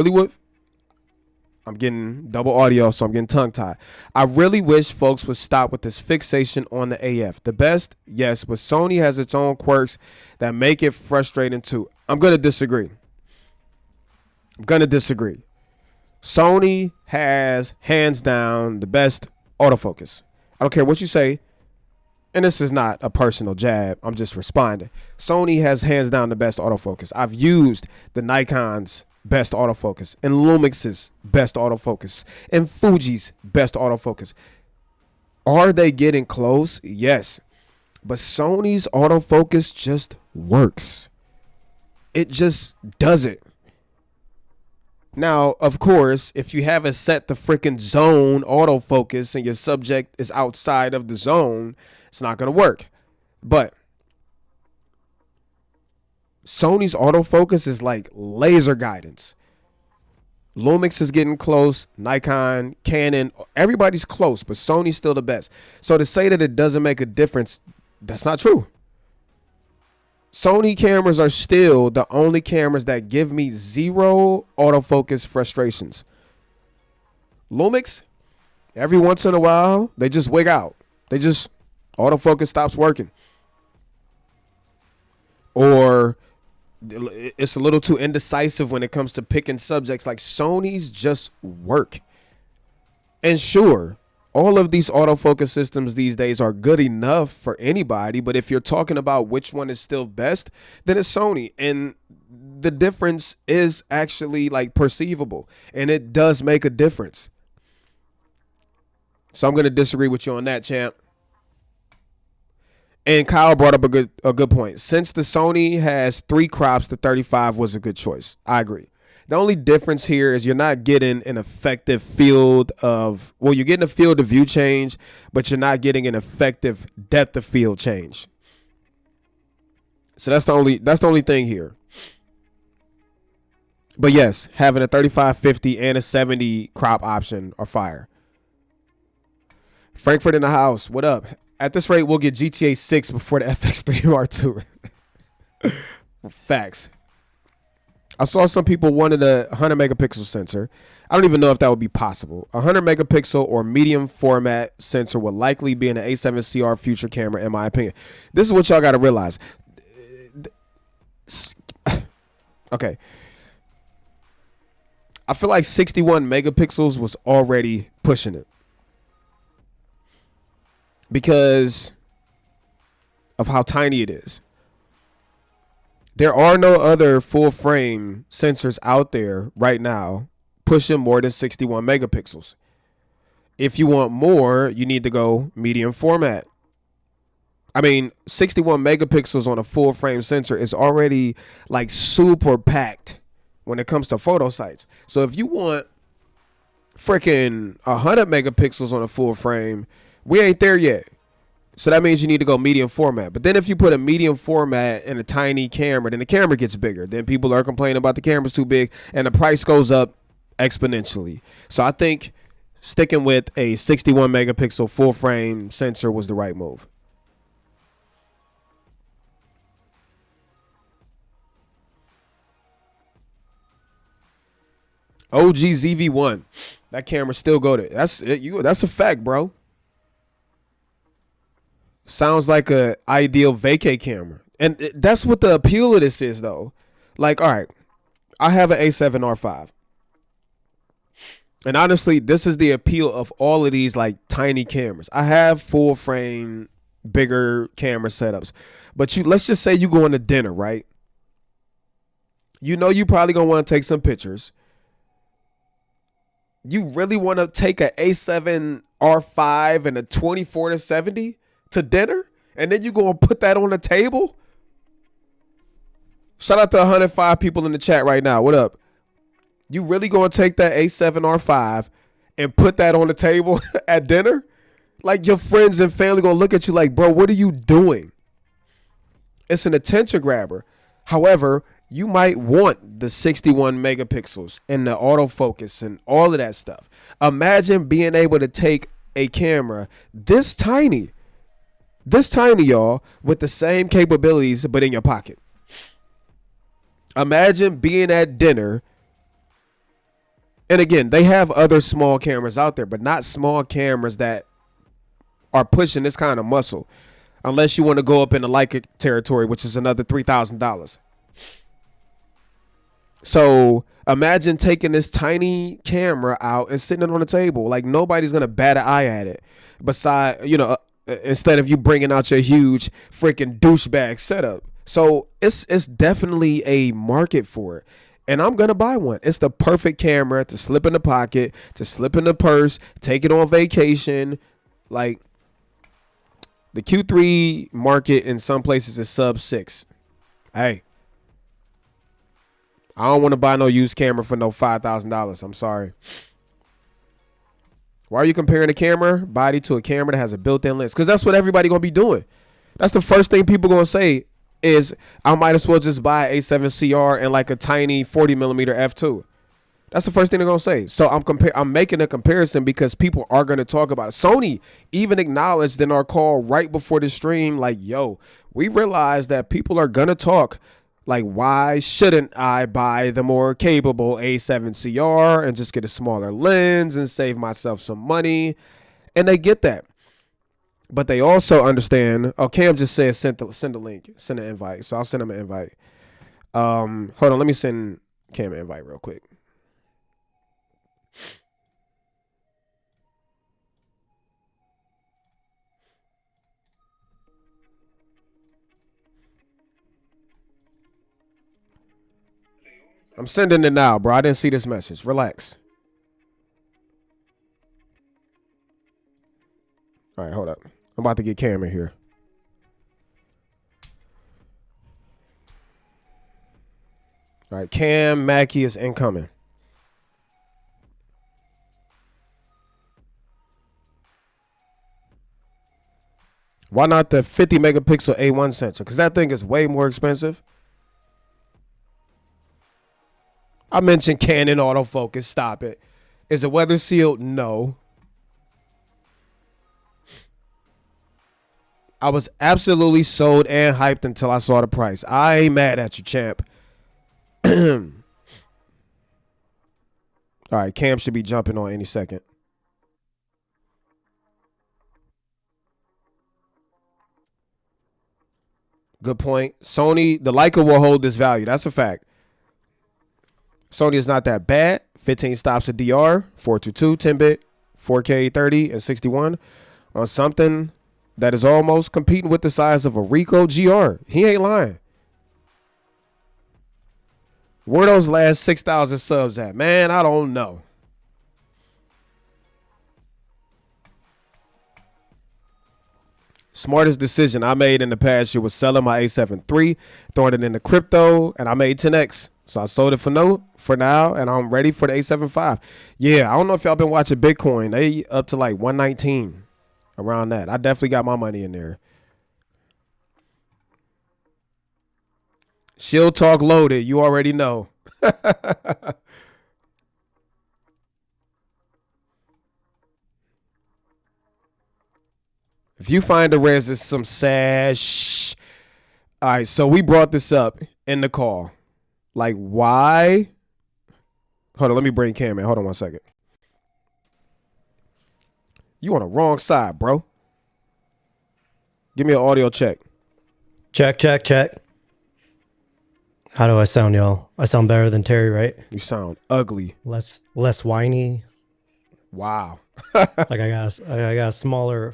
getting double audio, so I'm getting tongue tied. I really wish folks would stop with this fixation on the AF. The best, yes, but Sony has its own quirks that make it frustrating too. I'm going to disagree. Sony has, hands down, the best autofocus. I don't care what you say. And this is not a personal jab. I'm just responding. Sony has hands down the best autofocus. I've used the Nikon's best autofocus and Lumix's best autofocus and Fuji's best autofocus. Are they getting close? Yes. But Sony's autofocus just works. It just does it. Now, of course, if you haven't set the freaking zone autofocus and your subject is outside of the zone, it's not going to work. But Sony's autofocus is like laser guidance. Lumix is getting close. Nikon, Canon, everybody's close, but Sony's still the best. So to say that it doesn't make a difference, that's not true. Sony cameras are still the only cameras that give me zero autofocus frustrations. Lumix, every once in a while, they just wig out. Autofocus stops working. Or it's a little too indecisive when it comes to picking subjects. Like Sony's just work. And sure, all of these autofocus systems these days are good enough for anybody, but if you're talking about which one is still best, then it's Sony. And the difference is actually like perceivable, and it does make a difference. So I'm going to disagree with you on that, champ. And Kyle brought up a good point. Since the Sony has 3 crops, the 35 was a good choice. I agree. The only difference here is you're not getting an effective field of, well, you're getting a field of view change, but you're not getting an effective depth of field change. So that's the only thing here. But yes, having a 35-50 and a 70 crop option are fire. Frankfurt in the house. What up? At this rate, we'll get GTA 6 before the FX3 Mark II. Facts. I saw some people wanted a 100 megapixel sensor. I don't even know if that would be possible. A 100 megapixel or medium format sensor would likely be in an A7CR future camera, in my opinion. This is what y'all got to realize. Okay. I feel like 61 megapixels was already pushing it, because of how tiny it is. There are no other full frame sensors out there right now pushing more than 61 megapixels. If you want more, you need to go medium format. I mean, 61 megapixels on a full frame sensor is already like super packed when it comes to photo sites. So if you want freaking 100 megapixels on a full frame, we ain't there yet. So that means you need to go medium format. But then if you put a medium format in a tiny camera, then the camera gets bigger. Then people are complaining about the camera's too big, and the price goes up exponentially. So I think sticking with a 61 megapixel full frame sensor was the right move. OG ZV1. That camera still go there. That's a fact, bro. Sounds like a ideal vacay camera. And that's what the appeal of this is, though. Like, all right, I have an A7R5. And honestly, this is the appeal of all of these like tiny cameras. I have full frame, bigger camera setups. But let's just say you go on to dinner, right? You know you probably gonna want to take some pictures. You really want to take a A7R5 and a 24-70 to dinner? And then you gonna put that on the table? Shout out to 105 people in the chat right now. What up? You really gonna take that A7R5 and put that on the table at dinner? Like, your friends and family gonna look at you like, bro, what are you doing? It's an attention grabber. However, you might want the 61 megapixels and the autofocus and all of that stuff. Imagine being able to take a camera this tiny, y'all, with the same capabilities, but in your pocket. Imagine being at dinner. And again, they have other small cameras out there, but not small cameras that are pushing this kind of muscle. Unless you want to go up in the Leica territory, which is another $3,000. So imagine taking this tiny camera out and sitting it on the table. Like, nobody's going to bat an eye at it. Besides, you know, instead of you bringing out your huge freaking douchebag setup. So it's definitely a market for it. And I'm going to buy one. It's the perfect camera to slip in the pocket, to slip in the purse, take it on vacation. Like, the Q3 market in some places is sub 6. Hey, I don't want to buy no used camera for no $5,000. I'm sorry. Why are you comparing the camera body to a camera that has a built-in lens? Because that's what everybody going to be doing. That's the first thing people going to say is, I might as well just buy an A7CR and like a tiny 40 millimeter f2. That's the first thing they're going to say. So I'm making a comparison because people are going to talk about it. Sony even acknowledged in our call right before the stream, like, yo, we realize that people are going to talk like, why shouldn't I buy the more capable A7CR and just get a smaller lens and save myself some money? And they get that. But they also understand. Oh, Cam just said send a link, send an invite. So I'll send him an invite. Hold on, let me send Cam an invite real quick. I'm sending it now, bro. I didn't see this message. Relax. All right, hold up. I'm about to get Cam in here. All right, Cam Mackey is incoming. Why not the 50 megapixel A1 sensor? Because that thing is way more expensive. I mentioned Canon autofocus. Stop it. Is it weather sealed? No. I was absolutely sold and hyped until I saw the price. I ain't mad at you, champ. All right, Cam should be jumping on any second. Good point. Sony, the Leica will hold this value. That's a fact. Sony is not that bad. 15 stops of DR, 422, 10-bit, 4K 30 and 61 on something that is almost competing with the size of a Ricoh GR. He ain't lying. Where those last 6,000 subs at? Man, I don't know. Smartest decision I made in the past year was selling my A7 III, throwing it into crypto, and I made 10x. So I sold it for now, and I'm ready for the A7 V. Yeah, I don't know if y'all been watching Bitcoin. They up to like 119, around that. I definitely got my money in there. She'll talk loaded. You already know. If you find the res, it's some sad shh. All right, so we brought this up in the call. Like, why? Hold on, let me bring Cam in. Hold on one second. You on the wrong side, bro. Give me an audio check. Check, check, check. How do I sound, y'all? I sound better than Terry, right? You sound ugly. Less whiny. Wow. Like I got a smaller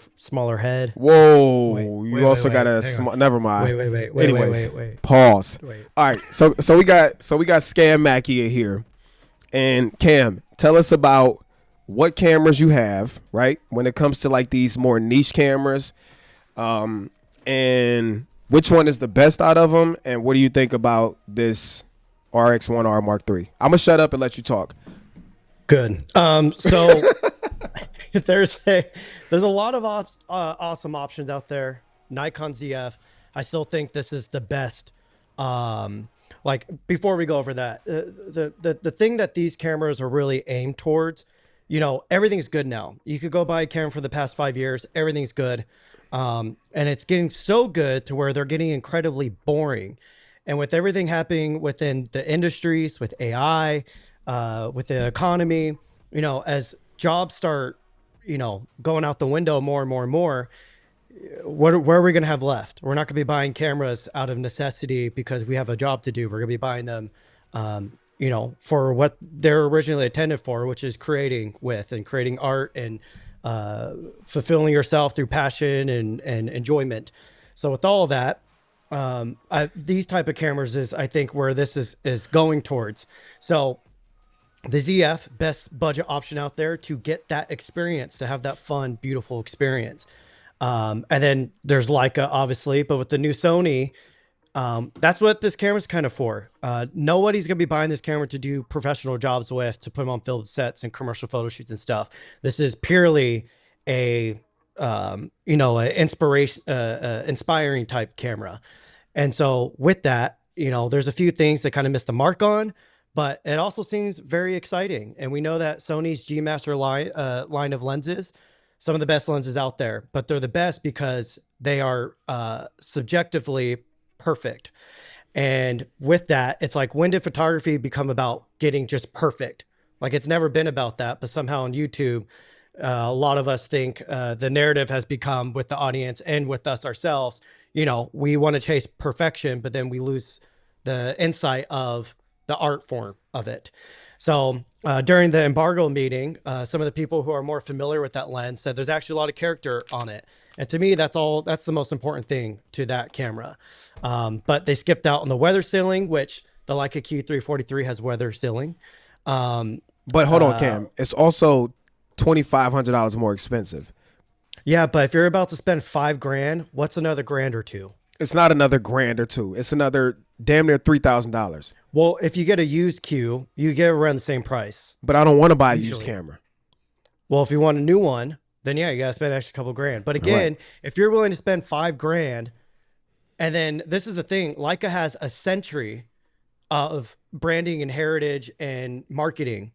head. Whoa. You also got a hang on. small. Never mind. Anyways, Wait. pause. Wait. All right. So we got Cam Mackey in here, and Cam, tell us about what cameras you have, right? When it comes to like these more niche cameras, and which one is the best out of them, and what do you think about this RX1R Mark III? I'm gonna shut up and let you talk. Good. So there's a lot of awesome options out there. Nikon ZF. I still think this is the best. Like before we go over that, the thing that these cameras are really aimed towards, everything's good now. You could go buy a camera for the past 5 years, everything's good. And it's getting so good to where they're getting incredibly boring. And with everything happening within the industries, with AI, with the economy, as jobs start, going out the window more and more and more, where are we going to have left? We're not going to be buying cameras out of necessity because we have a job to do. We're going to be buying them, for what they're originally intended for, which is creating art and fulfilling yourself through passion and enjoyment. So with all of that, these type of cameras is, I think, where this is going towards. So the ZF, best budget option out there to get that experience, to have that fun, beautiful experience. And then there's Leica, obviously, but with the new Sony, that's what this camera's kind of for. Nobody's going to be buying this camera to do professional jobs with, to put them on film sets and commercial photo shoots and stuff. This is purely a inspiring type camera. And so with that, there's a few things that kind of missed the mark on, but it also seems very exciting. And we know that Sony's G Master line of lenses, some of the best lenses out there, but they're the best because they are subjectively perfect. And with that, it's like, when did photography become about getting just perfect? Like, it's never been about that, but somehow on YouTube, a lot of us think the narrative has become, with the audience and with us ourselves, we want to chase perfection, but then we lose the insight of the art form of it. So during the embargo meeting, some of the people who are more familiar with that lens said there's actually a lot of character on it. And to me, that's the most important thing to that camera. But they skipped out on the weather sealing, which the Leica Q3 43 has weather sealing. But hold on, Cam. It's also $2,500 more expensive. Yeah, but if you're about to spend $5,000, what's another grand or two? It's not another grand or two. It's another damn near $3,000. Well, if you get a used Q, you get around the same price. But I don't want to buy a used camera. Well, if you want a new one, then yeah, you gotta spend an extra couple grand. But again, if you're willing to spend $5,000, and then this is the thing, Leica has a century of branding and heritage and marketing.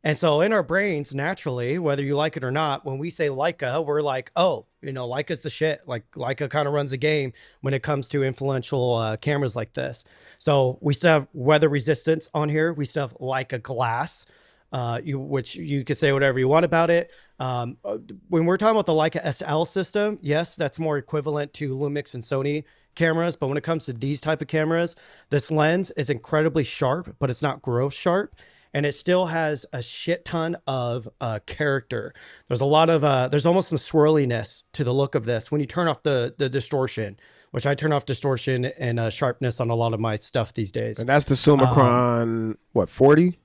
And so in our brains, naturally, whether you like it or not, when we say Leica, we're like, oh, Leica's the shit. Like, Leica kind of runs the game when it comes to influential cameras like this. So we still have weather resistance on here. We still have Leica glass, which you could say whatever you want about it. When we're talking about the Leica SL system, yes, that's more equivalent to Lumix and Sony cameras. But when it comes to these type of cameras, this lens is incredibly sharp, but it's not gross sharp. And it still has a shit ton of character. There's a lot of, there's almost some swirliness to the look of this when you turn off the distortion, which I turn off distortion and sharpness on a lot of my stuff these days. And that's the Summicron, 40?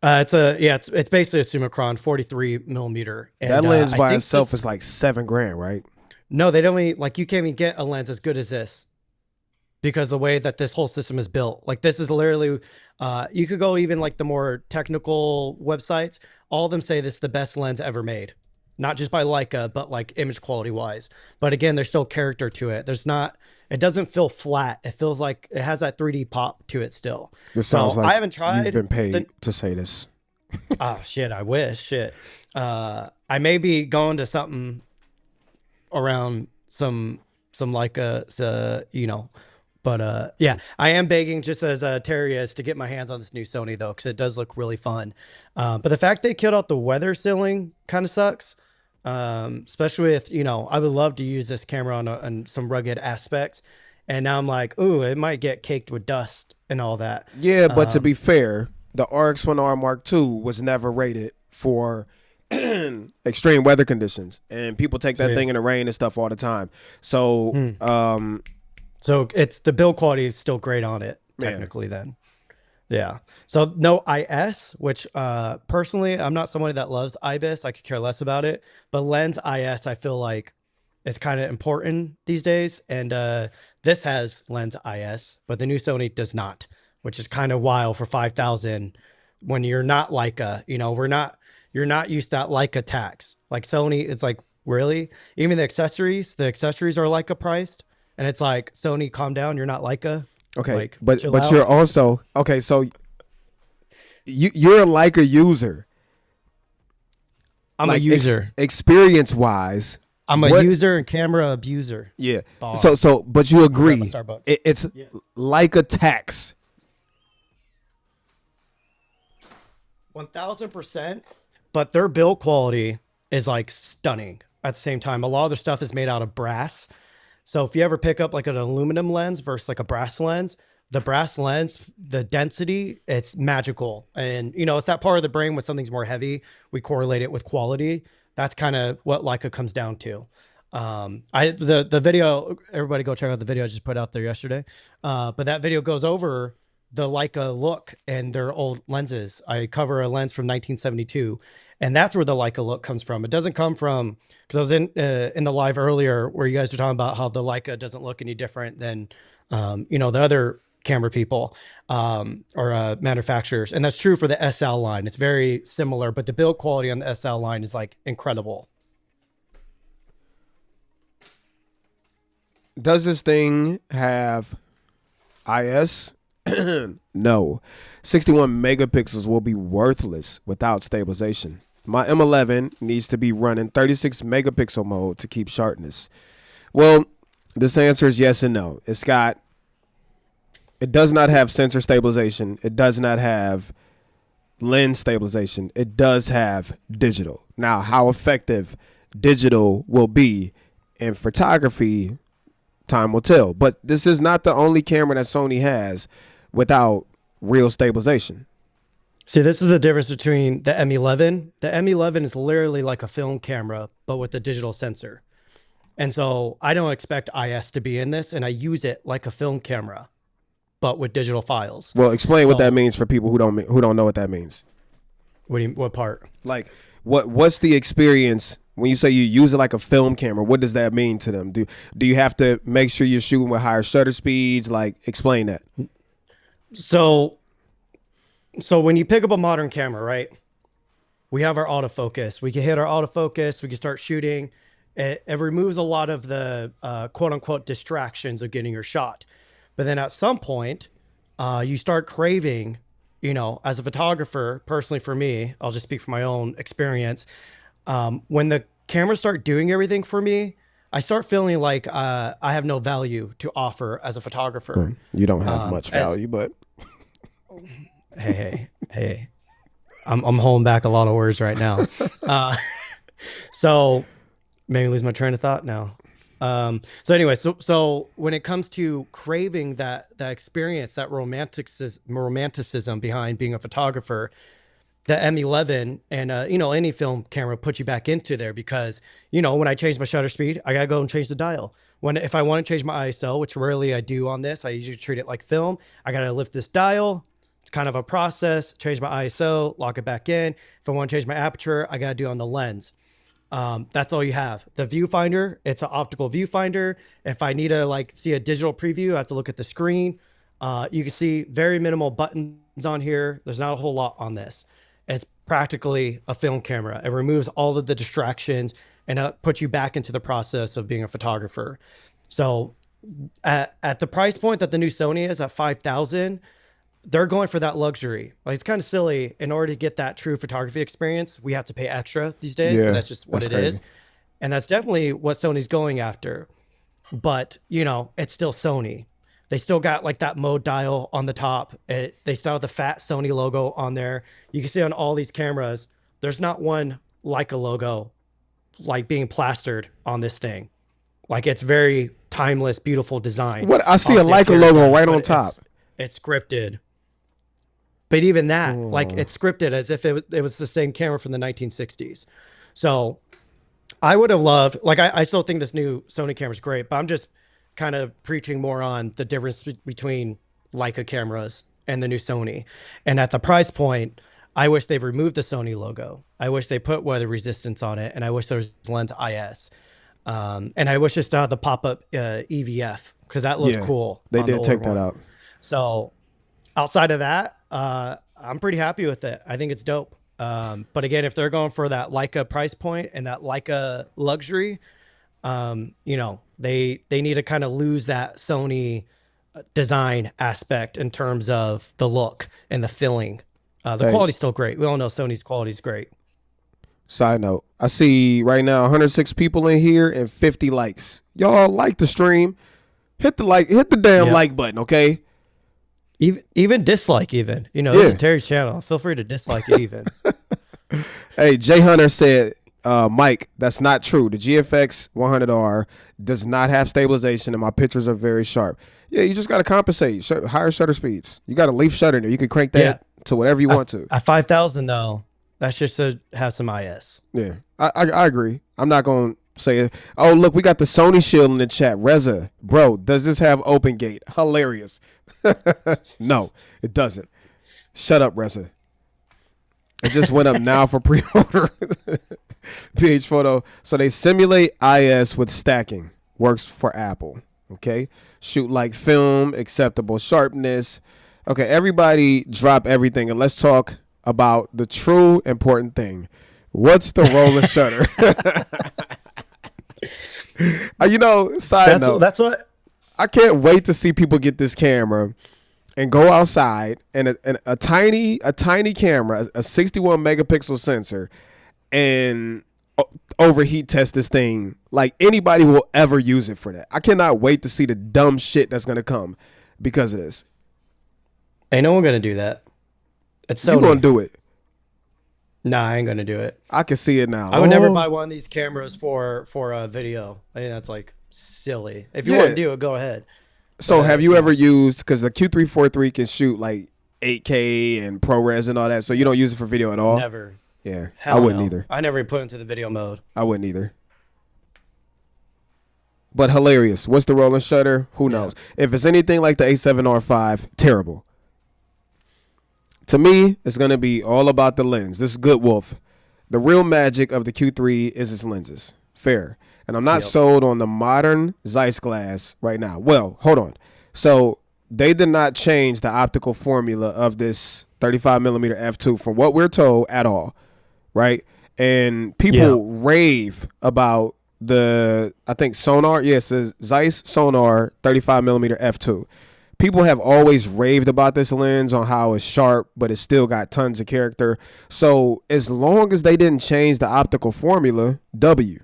It's basically a Summicron 43 millimeter. And, that lens by itself is like $7,000, right? No, they don't you can't even get a lens as good as this, because the way that this whole system is built. Like, this is literally, you could go even like the more technical websites, all of them say this is the best lens ever made. Not just by Leica, but like image quality wise. But again, there's still character to it. It doesn't feel flat. It feels like it has that 3D pop to it still. This sounds like I haven't tried. You've been paid to say this. Oh, shit, I wish. Shit. I may be going to something around some Leica, But yeah, I am begging, just as Terry is, to get my hands on this new Sony though, because it does look really fun. But the fact they killed out the weather sealing kind of sucks. Especially with, I would love to use this camera on some rugged aspects. And now I'm like, ooh, it might get caked with dust and all that. Yeah, but to be fair, the RX1R Mark II was never rated for extreme weather conditions, and people take that See. thing in the rain and stuff all the time. So, So it's the build quality is still great on it, Man. technically then. Yeah. So no IS, which personally, I'm not somebody that loves IBIS. I could care less about it. But lens IS, I feel like is kind of important these days. And this has lens IS, but the new Sony does not, which is kind of wild for 5,000 when you're not Leica. You know, you're not used to that Leica tax. Like Sony is like, really? Even the accessories are Leica priced. And it's like, Sony, calm down. You're not Leica. okay, Like, but chill out. you're also okay. So you're a Leica user. I'm a user. Experience wise, I'm a user and camera abuser. yeah. Bob. So, but you agree? Starbucks. It's Yes. Leica tax. 1000%. But their build quality is like stunning at the same time. A lot of their stuff is made out of brass. So if you ever pick up like an aluminum lens versus like a brass lens, the brass lens, the density, it's magical. And, you know, it's that part of the brain when something's more heavy, we correlate it with quality. That's kind of what Leica comes down to. The video, everybody go check out the video I just put out there yesterday. But that video goes over the Leica look and their old lenses. I cover a lens from 1972, and that's where the Leica look comes from. It doesn't come from, because I was in the live earlier where you guys were talking about how the Leica doesn't look any different than, you know, the other camera people or manufacturers. And that's true for the SL line. It's very similar, but the build quality on the SL line is like incredible. Does this thing have IS? No. 61 megapixels will be worthless without stabilization. My M11 needs to be running 36 megapixel mode to keep sharpness. Well, this answer is yes and no. It does not have sensor stabilization. It does not have lens stabilization. It does have digital. Now, how effective digital will be in photography, time will tell. But this is not the only camera that Sony has without real stabilization. See, this is the difference between the M11. The M11 is literally like a film camera, but with a digital sensor. And so I don't expect IS to be in this, and I use it like a film camera, but with digital files. Well, explain what that means for people who don't know what that means. What part? Like, what's the experience when you say you use it like a film camera? What does that mean to them? Do you have to make sure you're shooting with higher shutter speeds? Like, explain that. So when you pick up a modern camera, right? We have our autofocus. We can hit our autofocus. We can start shooting. It removes a lot of the quote unquote distractions of getting your shot. But then at some point, you start craving, you know, as a photographer, personally for me, I'll just speak from my own experience. When the cameras start doing everything for me, I start feeling like I have no value to offer as a photographer. You don't have much value, but hey, I'm holding back a lot of words right now. So maybe lose my train of thought now. So anyway, so when it comes to craving that experience, that romanticism behind being a photographer, the M11 and you know, any film camera puts you back into there, because, you know, when I change my shutter speed, I gotta go and change the dial. If I want to change my ISO, which rarely I do on this, I usually treat it like film. I gotta lift this dial. It's kind of a process. Change my ISO, lock it back in. If I want to change my aperture, I gotta do it on the lens. That's all you have. The viewfinder, it's an optical viewfinder. If I need to like see a digital preview, I have to look at the screen. You can see very minimal buttons on here. There's not a whole lot on this. It's practically a film camera. It removes all of the distractions and puts you back into the process of being a photographer. So at the price point that the new Sony is at 5,000, they're going for that luxury. Like, it's kind of silly. In order to get that true photography experience, we have to pay extra these days. Yeah, but that's just what it is. And that's definitely what Sony's going after. But, you know, it's still Sony. They still got like that mode dial on the top. They still have the fat Sony logo on there. You can see on all these cameras, there's not one Leica logo like being plastered on this thing. Like, it's very timeless, beautiful design. What I see a Leica logo right on top. It's scripted. But even that, like it's scripted as if it was the same camera from the 1960s. So I would have loved, like, I still think this new Sony camera is great, but I'm just kind of preaching more on the difference between Leica cameras and the new Sony. And at the price point, I wish they removed the Sony logo. I wish they put weather resistance on it, and I wish there was lens IS. And I wish it still had the pop-up EVF, because that looked cool. They did take that out. So outside of that, I'm pretty happy with it. I think it's dope. But again, if they're going for that Leica price point and that Leica luxury, you know, they need to kind of lose that Sony design aspect in terms of the look and the filling. The quality's still great. We all know Sony's quality is great. Side note, I see right now 106 people in here and 50 likes. Y'all like the stream. Hit the damn like button, okay? Even dislike, even. You know, this is Terry's channel. Feel free to dislike it even. Hey, Jay Hunter said, Mike, that's not true. The GFX 100R does not have stabilization and my pictures are very sharp. Yeah, you just got to compensate. Higher shutter speeds. You got a leaf shutter in there. You can crank that to whatever you want to. At 5,000, though, that's just to have some IS. Yeah, I agree. I'm not going to say it. Oh, look, we got the Sony shield in the chat. Reza, bro, does this have open gate? Hilarious. No, it doesn't. Shut up, Reza. It just went up now for pre-order. PH Photo. So they simulate IS with stacking. Works for Apple. Okay. Shoot like film. Acceptable sharpness. Okay, everybody drop everything and let's talk about the true important thing. What's the roller shutter? You know, side note. That's what. I can't wait to see people get this camera and go outside and a tiny camera, a 61 megapixel sensor, and overheat test this thing like anybody will ever use it for that. I cannot wait to see the dumb shit that's gonna come because of this. Ain't no one gonna do that. It's Sony. You gonna do it? Nah, I ain't gonna do it. I can see it now. I would never buy one of these cameras for a video. I think that's like silly. If you want to do it, go ahead. So have you ever used, because the Q3 can shoot like 8K and ProRes and all that, so you don't use it for video at all? Never. Yeah, Hell I wouldn't no. either. I never put it into the video mode. I wouldn't either. But hilarious. What's the rolling shutter? Who knows? If it's anything like the A7R V, terrible. To me, it's going to be all about the lens. This is Good Wolf. The real magic of the Q3 is its lenses. Fair. And I'm not sold on the modern Zeiss glass right now. Well, hold on. So they did not change the optical formula of this 35mm f2 from what we're told at all, right? And people rave about the, I think Sonar, yes, it says Zeiss Sonar 35mm f2. People have always raved about this lens on how it's sharp, but it's still got tons of character. So as long as they didn't change the optical formula, W.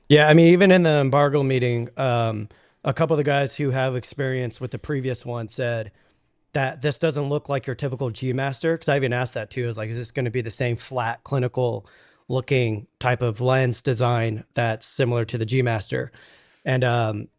Yeah, I mean, even in the embargo meeting, a couple of the guys who have experience with the previous one said that this doesn't look like your typical G Master. Because I even asked that too. Is like, is this going to be the same flat, clinical looking type of lens design that's similar to the G Master? And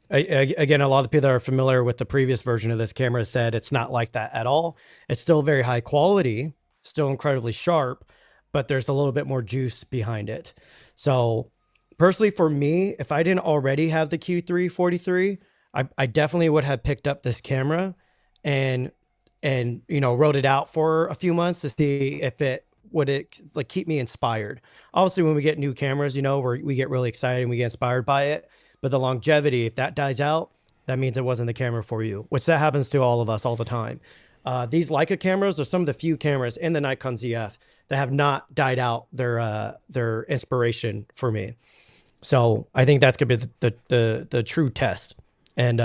again, a lot of the people that are familiar with the previous version of this camera said it's not like that at all. It's still very high quality, still incredibly sharp, but there's a little bit more juice behind it. So personally, for me, if I didn't already have the Q3 43, I definitely would have picked up this camera and you know, wrote it out for a few months to see if it would like keep me inspired. Obviously, when we get new cameras, you know, we get really excited and we get inspired by it. But the longevity, if that dies out, that means it wasn't the camera for you, which that happens to all of us all the time. These Leica cameras are some of the few cameras in the Nikon ZF that have not died out their inspiration for me. So I think that's gonna be the true test. And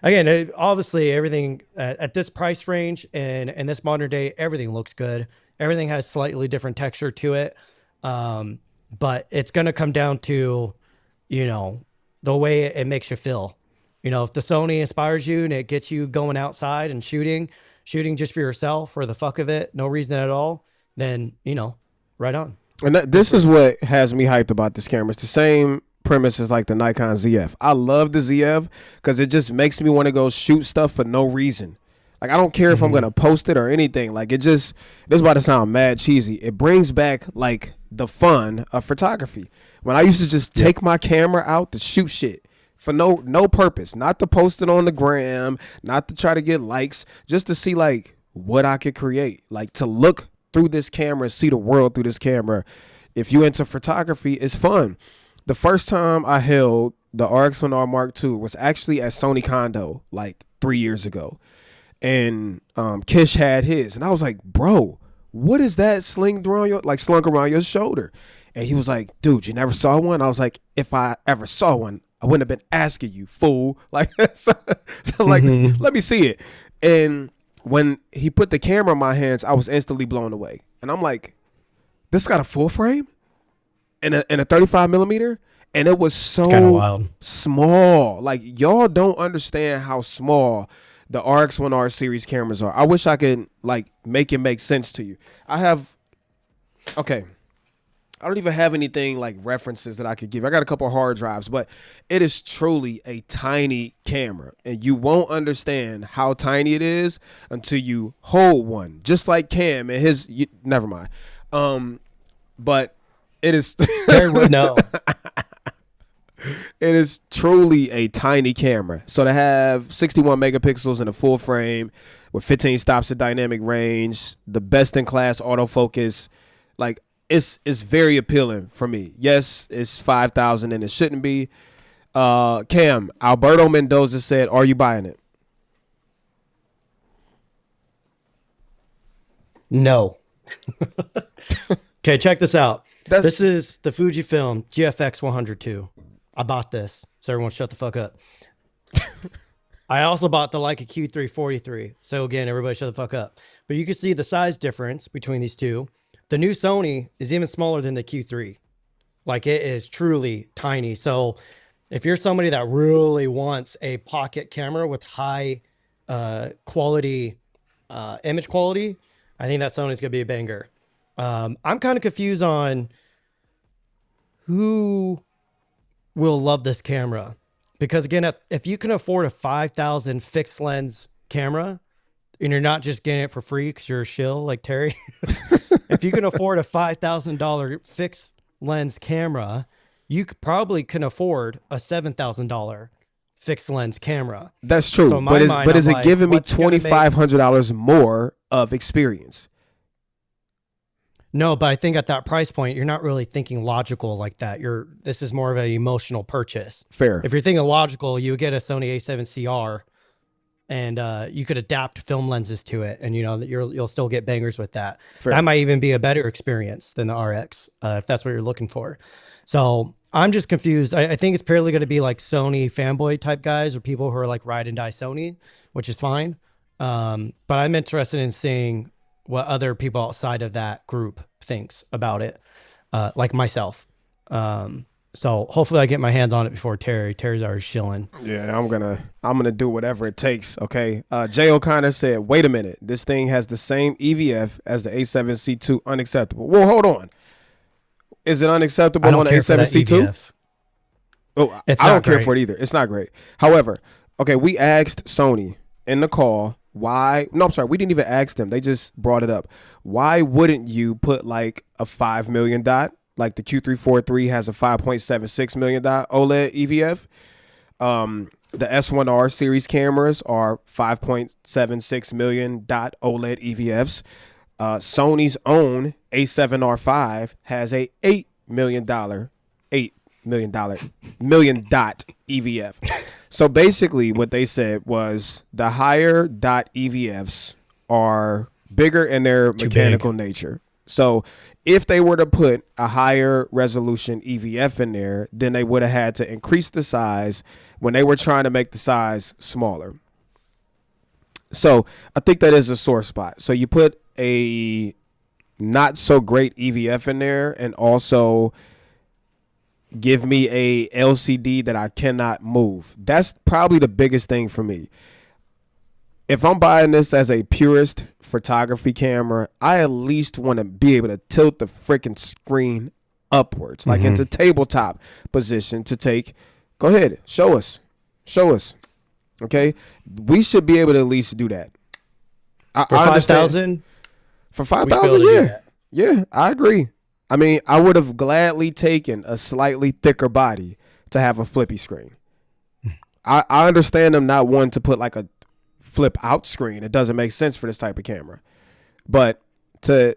again, obviously everything at this price range and in this modern day, everything looks good. Everything has slightly different texture to it, but it's gonna come down to, you know, the way it makes you feel. You know, if the Sony inspires you and it gets you going outside and shooting just for yourself for the fuck of it, no reason at all, then, you know, right on. And this is what has me hyped about this camera. It's the same premise as like the Nikon ZF. I love the ZF because it just makes me want to go shoot stuff for no reason. Like, I don't care if I'm gonna post it or anything. Like, this is about to sound mad cheesy. It brings back like the fun of photography. When I used to just take my camera out to shoot shit for no purpose, not to post it on the gram, not to try to get likes, just to see like what I could create, like to look through this camera, see the world through this camera. If you into photography, it's fun. The first time I held the RX1R Mark II was actually at Sony Condo like 3 years ago. And Kish had his. And I was like, bro, what is that slung around your shoulder? And he was like, dude, you never saw one? I was like, if I ever saw one, I wouldn't have been asking you, fool. Like, so like, let me see it. And when he put the camera in my hands, I was instantly blown away. And I'm like, this got a full frame and a 35 millimeter? And it was so small. Like, y'all don't understand how small the RX1R series cameras are. I wish I could like make it make sense to you. I don't even have anything like references that I could give. I got a couple of hard drives, but it is truly a tiny camera, and you won't understand how tiny it is until you hold one. Just like Cam and his. Never mind. But it is. No. It is truly a tiny camera. So to have 61 megapixels in a full frame with 15 stops of dynamic range, the best in class autofocus, like it's very appealing for me. Yes, it's $5,000 and it shouldn't be. Cam, Alberto Mendoza said, "Are you buying it?" No. Okay, check this out. This is the Fujifilm GFX 102. I bought this, so everyone shut the fuck up. I also bought the Leica Q3 43. So again, everybody shut the fuck up. But you can see the size difference between these two. The new Sony is even smaller than the Q3. Like, it is truly tiny. So if you're somebody that really wants a pocket camera with high quality image quality, I think that Sony's gonna be a banger. I'm kind of confused on who will love this camera, because again, if you can afford a $5,000 fixed lens camera and you're not just getting it for free because you're a shill like Terry, if you can afford a $5,000 fixed lens camera, you probably can afford a $7,000 fixed lens camera. That's true. So but is it giving me $2,500 more of experience? No, but I think at that price point, you're not really thinking logical like that. This is more of an emotional purchase. Fair. If you're thinking logical, you get a Sony A7CR, and you could adapt film lenses to it, and you'll still get bangers with that. Fair. That might even be a better experience than the RX, if that's what you're looking for. So I'm just confused. I think it's purely going to be like Sony fanboy type guys or people who are like ride and die Sony, which is fine. But I'm interested in seeing what other people outside of that group thinks about it, like myself. So hopefully I get my hands on it before Terry. Terry's already shilling. Yeah, I'm gonna do whatever it takes. Okay. Jay O'Connor said, "Wait a minute, this thing has the same EVF as the A7C2. Unacceptable." Well, hold on. Is it unacceptable on the A7C2? Oh, I don't care for it either. It's not great. However, okay, we asked Sony in the call. Why? No, I'm sorry. We didn't even ask them. They just brought it up. Why wouldn't you put like a 5 million dot? Like the Q343 has a 5.76 million dot OLED EVF. The S1R series cameras are 5.76 million dot OLED EVFs. Sony's own A7R5 has a $8 million million dot EVF. So basically what they said was the higher dot EVFs are bigger in their mechanical nature. So if they were to put a higher resolution EVF in there, then they would have had to increase the size when they were trying to make the size smaller. So I think that is a sore spot. So you put a not so great EVF in there and also give me a LCD that I cannot move. That's probably the biggest thing for me. If I'm buying this as a purist photography camera, I at least want to be able to tilt the freaking screen upwards, like into tabletop position to take. Go ahead, show us. Okay, we should be able to at least do that. For I understand. 5,000, For we should be able 5,000, to do yeah. that. Yeah, I agree. I mean, I would have gladly taken a slightly thicker body to have a flippy screen. I understand them not wanting to put like a flip out screen. It doesn't make sense for this type of camera. But to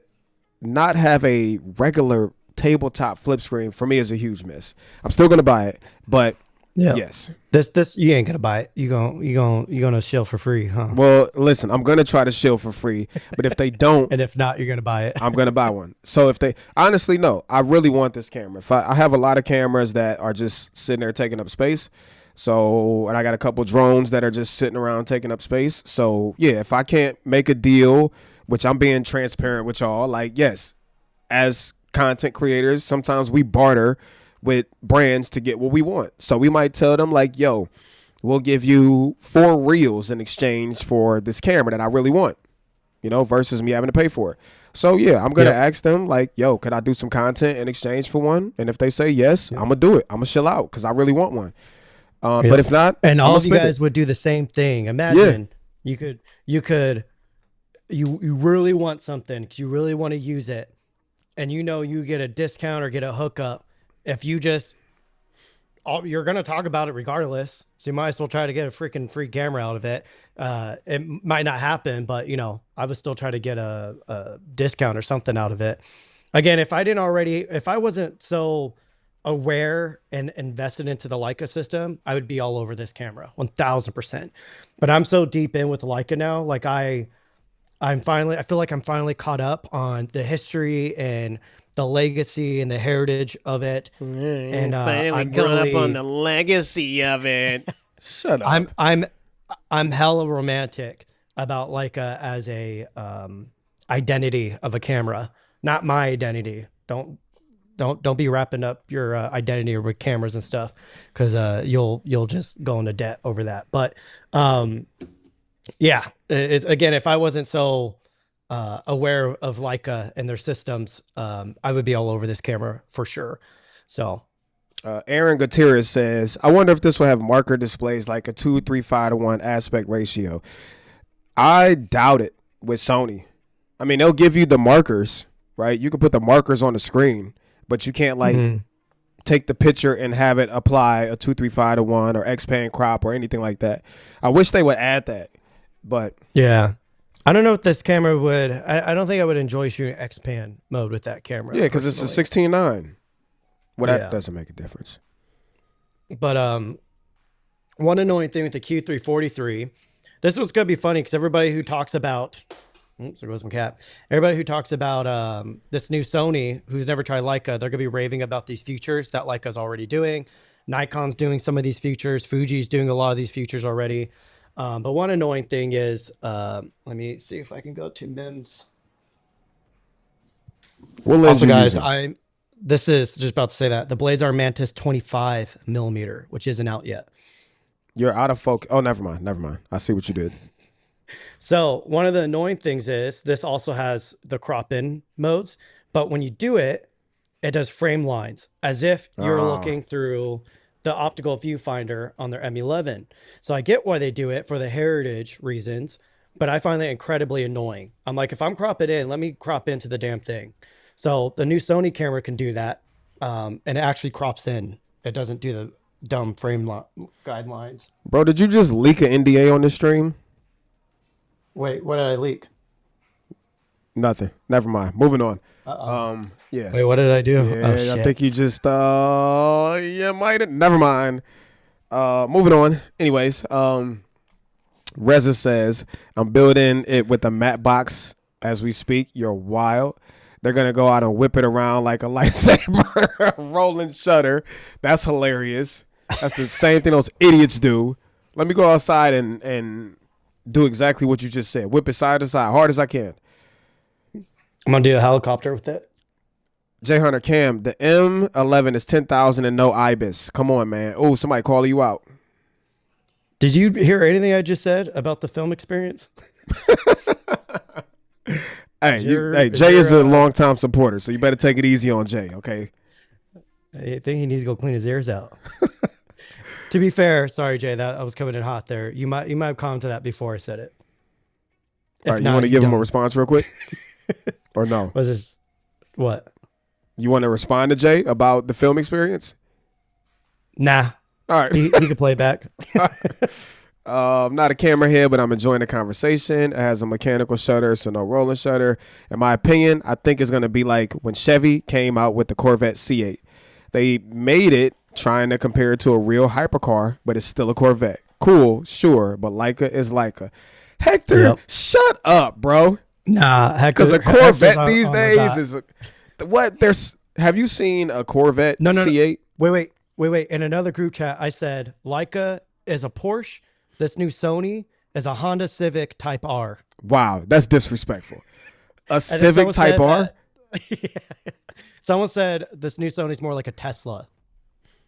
not have a regular tabletop flip screen for me is a huge miss. I'm still gonna buy it, but Yeah. yes. This you ain't gonna buy it. You gonna shill for free, huh? Well, listen, I'm gonna try to shill for free, but if they don't, And if not, you're gonna buy it. I'm gonna buy one. So if they honestly, no, I really want this camera. If I have a lot of cameras that are just sitting there taking up space. So, and I got a couple drones that are just sitting around taking up space. So yeah, if I can't make a deal, which I'm being transparent with y'all, like yes, as content creators, sometimes we barter with brands to get what we want. So we might tell them like, yo, we'll give you 4 reels in exchange for this camera that I really want, you know, versus me having to pay for it. So yeah, I'm going to ask them like, yo, could I do some content in exchange for one? And if they say yes, I'm going to do it. I'm going to chill out because I really want one. But if not, and I'm all of you guys it. would do the same thing. Imagine you really want something because you really want to use it, and you know you get a discount or get a hookup if you just you're gonna talk about it regardless. So you might as well try to get a freaking free camera out of it. It might not happen, but you know I would still try to get a discount or something out of it. Again, if I wasn't so aware and invested into the Leica system, I would be all over this camera 1000%. But I'm so deep in with Leica now, like I feel like I'm finally caught up on the history and the legacy and the heritage of it. And I'm caught up on the legacy of it. Shut up. I'm hella romantic about Leica as a identity of a camera, not my identity. Don't be wrapping up your identity with cameras and stuff, because you'll just go into debt over that. But yeah, it's again, if I wasn't so aware of Leica and their systems, I would be all over this camera for sure. So Aaron Gutierrez says, I wonder if this will have marker displays like a 2:3:5 aspect ratio. I doubt it with Sony. I mean, they'll give you the markers, right? You can put the markers on the screen, but you can't like take the picture and have it apply a 2:3:5 or X-pan crop or anything like that. I wish they would add that, but yeah, I don't know if this camera would. I don't think I would enjoy shooting X-pan mode with that camera. Yeah, because it's a 16:9. Well, that doesn't make a difference. But one annoying thing with the Q3 43, this was gonna be funny because everybody who talks about, oops, there goes my cat. Everybody who talks about this new Sony, who's never tried Leica, they're gonna be raving about these features that Leica's already doing. Nikon's doing some of these features. Fuji's doing a lot of these features already. But one annoying thing is, let me see if I can go to MIMS. What lens Also, guys, using? this is just about to say that the blades are Mantis 25mm, which isn't out yet. You're out of focus. Oh, never mind. I see what you did. So one of the annoying things is this also has the crop in modes, but when you do it, it does frame lines as if you're looking through the optical viewfinder on their M11. So I get why they do it for the heritage reasons, but I find that incredibly annoying. I'm like, if I'm cropping in, let me crop into the damn thing. So the new Sony camera can do that, and it actually crops in. It doesn't do the dumb frame guidelines. Bro, did you just leak an NDA on this stream? Wait, what did I leak? Nothing. Never mind. Moving on. Yeah. Wait, what did I do? Yeah, Oh, shit. I think you just might have. Never mind. Moving on. Anyways, Reza says, I'm building it with a matte box as we speak. You're wild. They're going to go out and whip it around like a lightsaber, rolling shutter. That's hilarious. That's the same thing those idiots do. Let me go outside and do exactly what you just said. Whip it side to side, hard as I can. I'm going to do a helicopter with it. J Hunter Cam, the M11 is 10,000 and no IBIS. Come on, man. Oh, somebody calling you out. Did you hear anything I just said about the film experience? Hey, Jay is a longtime supporter, so you better take it easy on Jay, okay? I think he needs to go clean his ears out. To be fair, sorry, Jay, that I was coming in hot there. You might have commented that before I said it. All right, you want to give him a response real quick? Or no? Was this what? You want to respond to Jay about the film experience? Nah. All right. He can play back. I'm not a camera head, but I'm enjoying the conversation. It has a mechanical shutter, so no rolling shutter. In my opinion, I think it's going to be like when Chevy came out with the Corvette C8. They made it trying to compare it to a real hypercar, but it's still a Corvette. Cool, sure, but Leica is Leica. Hector, shut up, bro. Nah, Hector. Because a Corvette these days is what? Have you seen a Corvette C8? Wait. In another group chat, I said Leica is a Porsche. This new Sony is a Honda Civic Type R. Wow, that's disrespectful. A Civic Type R? Someone said this new Sony's more like a Tesla.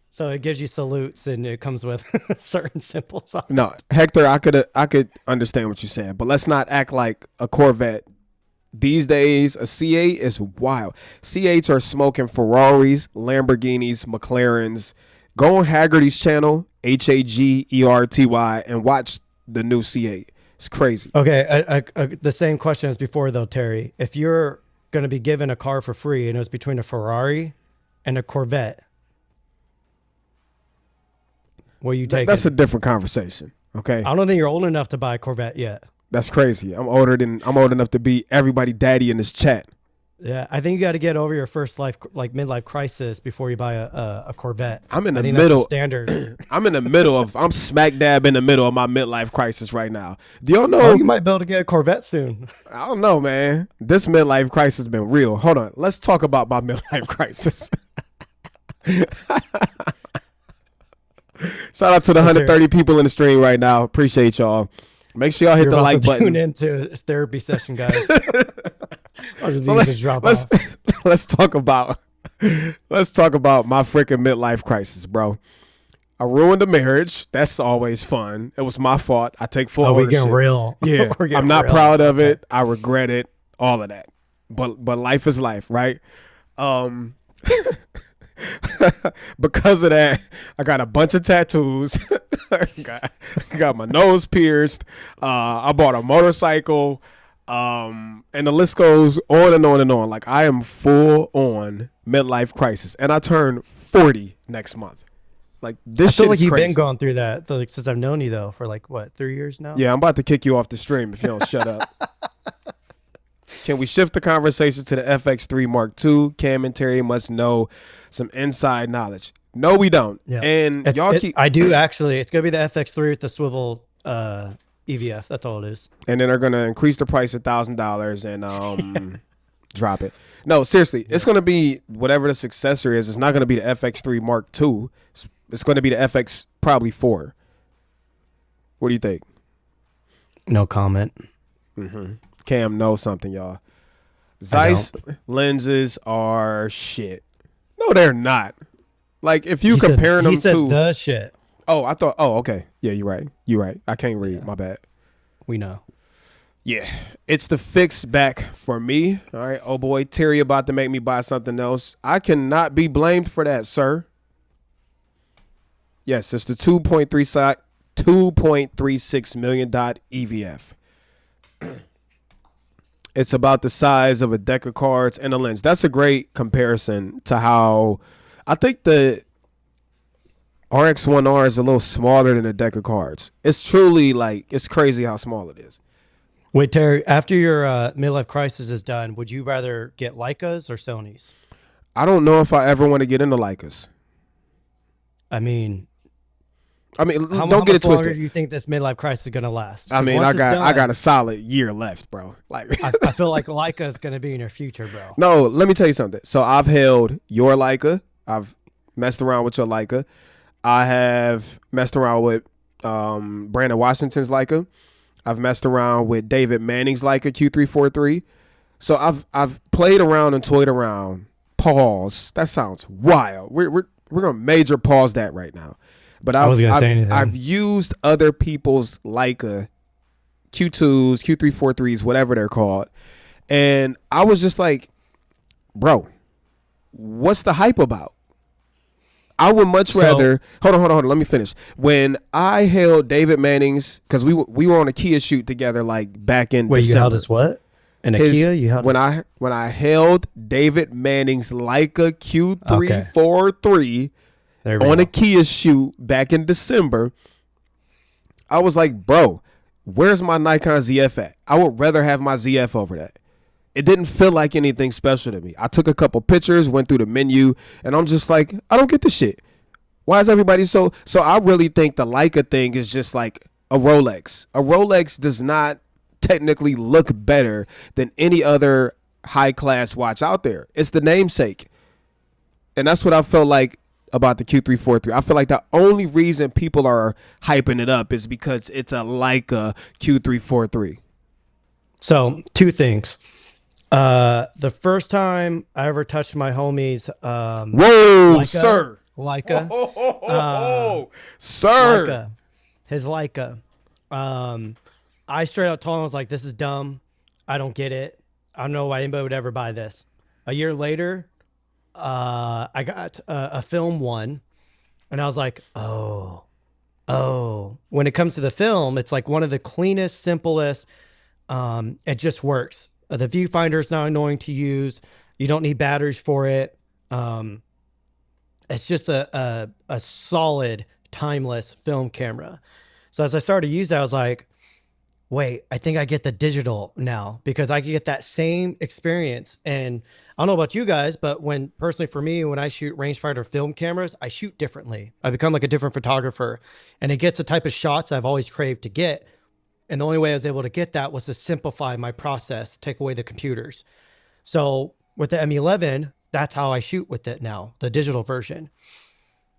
So it gives you salutes and it comes with certain symbols. No, Hector, I could understand what you're saying, but let's not act like a Corvette. These days, a C8 is wild. C8s are smoking Ferraris, Lamborghinis, McLarens. Go on Haggerty's channel, HAGERTY, and watch the new C8. It's crazy. Okay, the same question as before, though, Terry. If you're going to be given a car for free and it was between a Ferrari and a Corvette, what are you taking? That's a different conversation. Okay. I don't think you're old enough to buy a Corvette yet. That's crazy. I'm old enough to be everybody daddy in this chat. Yeah, I think you got to get over your first midlife crisis before you buy a Corvette. I'm in the middle. Standard. I'm smack dab in the middle of my midlife crisis right now. Do y'all know? Oh, you might be able to get a Corvette soon. I don't know, man. This midlife crisis has been real. Hold on. Let's talk about my midlife crisis. Shout out to the 130 people in the stream right now. Appreciate y'all. Make sure y'all hit the like button. Tune into this therapy session, guys. So let's talk about my freaking midlife crisis, bro. I ruined a marriage. That's always fun. It was my fault. I take full ownership. We're getting real. Yeah, I'm not proud of it. I regret it. All of that. But life is life, right? Because of that, I got a bunch of tattoos. got my nose pierced. I bought a motorcycle. And the list goes on and on and on. Like, I am full on midlife crisis, and I turn 40 next month. Like, this shit is crazy. I feel like you've been going through that since I've known you, though, for like, what, 3 years now? Yeah, I'm about to kick you off the stream if you don't shut up. Can we shift the conversation to the FX3 Mark II? Cam and Terry must know some inside knowledge. No, we don't. Yeah. And I do actually. It's gonna be the FX3 with the swivel EVF. That's all it is. And then they're gonna increase the price $1,000 and drop it. No, seriously, it's gonna be whatever the successor is. It's not gonna be the FX3 Mark II. It's gonna be the FX probably 4. What do you think? No comment. Mm-hmm. Cam knows something, y'all. Zeiss lenses are shit. No, they're not. Like, if you compare them to the shit. Oh, I thought. Oh, okay. Yeah, you're right. You're right. I can't read. Yeah. My bad. We know. Yeah, it's the fix back for me. All right. Oh boy, Terry about to make me buy something else. I cannot be blamed for that, sir. Yes, it's the 2.36 million dot EVF. It's about the size of a deck of cards and a lens. That's a great comparison to how I think the RX1R is a little smaller than a deck of cards. It's truly it's crazy how small it is. Wait, Terry, after your midlife crisis is done, would you rather get Leicas or Sonys? I don't know if I ever want to get into Leicas. I mean, don't get it twisted. How long do you think this midlife crisis is gonna last? I mean, I got a solid year left, bro. Like, I feel like Leica is gonna be in your future, bro. No, let me tell you something. So I've held your Leica. I've messed around with your Leica. I have messed around with Brandon Washington's Leica. I've messed around with David Manning's Leica Q3 So I've played around and toyed around. Pause. That sounds wild. We're gonna major pause that right now. But I've used other people's Leica Q2s, Q3 whatever they're called. And I was just like, bro, what's the hype about? I would much rather hold on. Let me finish. When I held David Manning's, because we were on a Kia shoot together, like back in Wait, December. you held his what? In a Kia? You held when I held David Manning's Leica Q3 4.3 on a Kia shoot back in December, I was like, bro, where's my Nikon ZF at? I would rather have my ZF over that. It didn't feel like anything special to me. I took a couple pictures, went through the menu, and I'm just like, I don't get this shit. Why is everybody so I really think the Leica thing is just like a Rolex. A Rolex does not technically look better than any other high-class watch out there. It's the namesake. And that's what I felt like about the Q3 4.3. I feel like the only reason people are hyping it up is because it's a Leica Q3 4.3. So, two things. The first time I ever touched my homie's Whoa, sir. Leica. Sir. Leica. His Leica. I straight up told him, I was like, this is dumb. I don't get it. I don't know why anybody would ever buy this. A year later, I got a film one, and I was like, oh. When it comes to the film, it's like one of the cleanest, simplest. It just works. The viewfinder is not annoying to use. You don't need batteries for it. It's just a solid, timeless film camera. So as I started to use that, I was like, wait, I think I get the digital now, because I can get that same experience. And I don't know about you guys, but personally for me, when I shoot rangefinder film cameras, I shoot differently. I become like a different photographer, and it gets the type of shots I've always craved to get. And the only way I was able to get that was to simplify my process, take away the computers. So with the M11, that's how I shoot with it now, the digital version.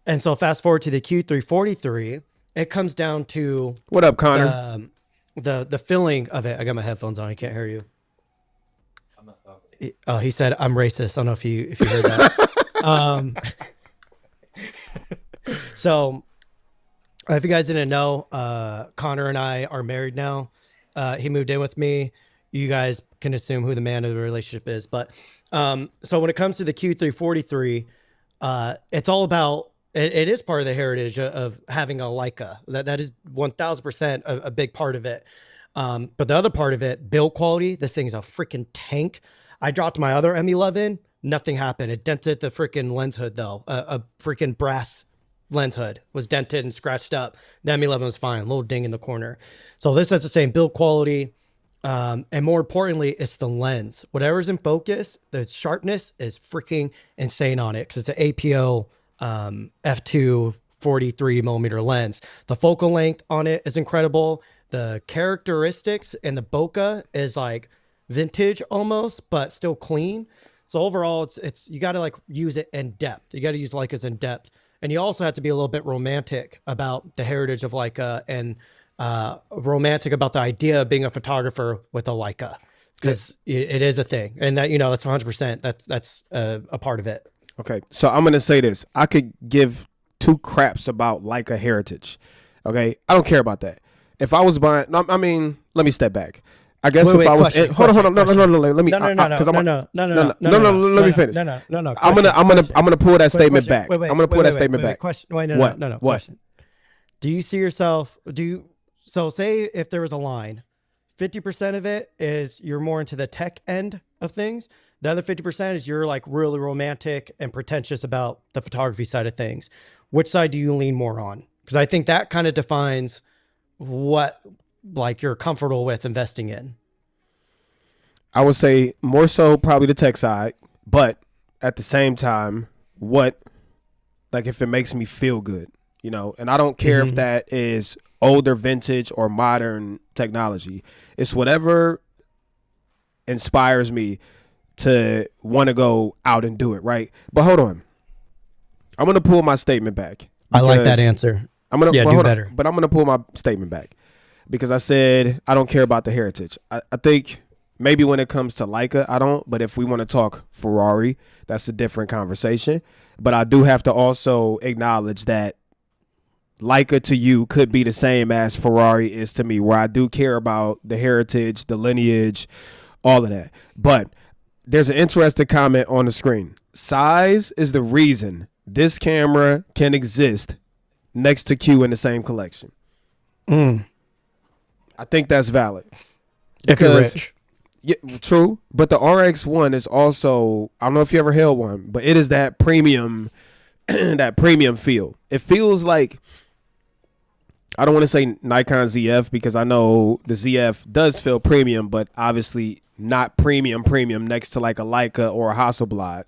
And so fast forward to the Q3 43, it comes down to what up, Connor? The filling of it. I got my headphones on. I can't hear you. Oh, he said I'm racist. I don't know if you heard that. So. If you guys didn't know, Connor and I are married now. He moved in with me. You guys can assume who the man of the relationship is. But so when it comes to the Q3 43, it's all about, it is part of the heritage of having a Leica. That is 1000% a big part of it. But the other part of it, build quality, this thing is a freaking tank. I dropped my other M11, nothing happened. It dented the freaking lens hood though, a freaking brass lens hood was dented and scratched up. The M11 was fine, a little ding in the corner. So this has the same build quality, and more importantly, it's the lens. Whatever's in focus, the sharpness is freaking insane on it, because it's an APO f2 43 millimeter lens. The focal length on it is incredible. The characteristics and the bokeh is like vintage almost, but still clean. So overall, it's you got to like use it in depth. You got to use Leicas in depth. And you also have to be a little bit romantic about the heritage of Leica, and romantic about the idea of being a photographer with a Leica, because it is a thing. And that, that's 100%. That's a part of it. Okay. So I'm going to say this. I could give two craps about Leica heritage. Okay. I don't care about that. If I was buying, I mean, let me step back. I guess if I was hold on, let me let me finish. No. I'm gonna pull that statement back. I'm gonna pull that statement back. Question. Wait, no. Question. Do you see yourself? So say if there was a line, 50% of it is you're more into the tech end of things. The other 50% is you're like really romantic and pretentious about the photography side of things. Which side do you lean more on? Because I think that kind of defines what like you're comfortable with investing in. I would say more so probably the tech side, but at the same time, if it makes me feel good, and I don't care if that is older vintage or modern technology. It's whatever inspires me to want to go out and do it, right? But hold on. I'm going to pull my statement back. I like that answer. I'm gonna do better. But I'm going to pull my statement back because I said I don't care about the heritage. I think maybe when it comes to Leica, I don't. But if we want to talk Ferrari, that's a different conversation. But I do have to also acknowledge that Leica to you could be the same as Ferrari is to me, where I do care about the heritage, the lineage, all of that. But there's an interesting comment on the screen. Size is the reason this camera can exist next to Q in the same collection. I think that's valid. If you're rich. Yeah, true. But the RX1 is also, I don't know if you ever held one, but it is that premium, that premium feel. It feels like, I don't want to say Nikon ZF because I know the ZF does feel premium, but obviously not premium next to like a Leica or a Hasselblad,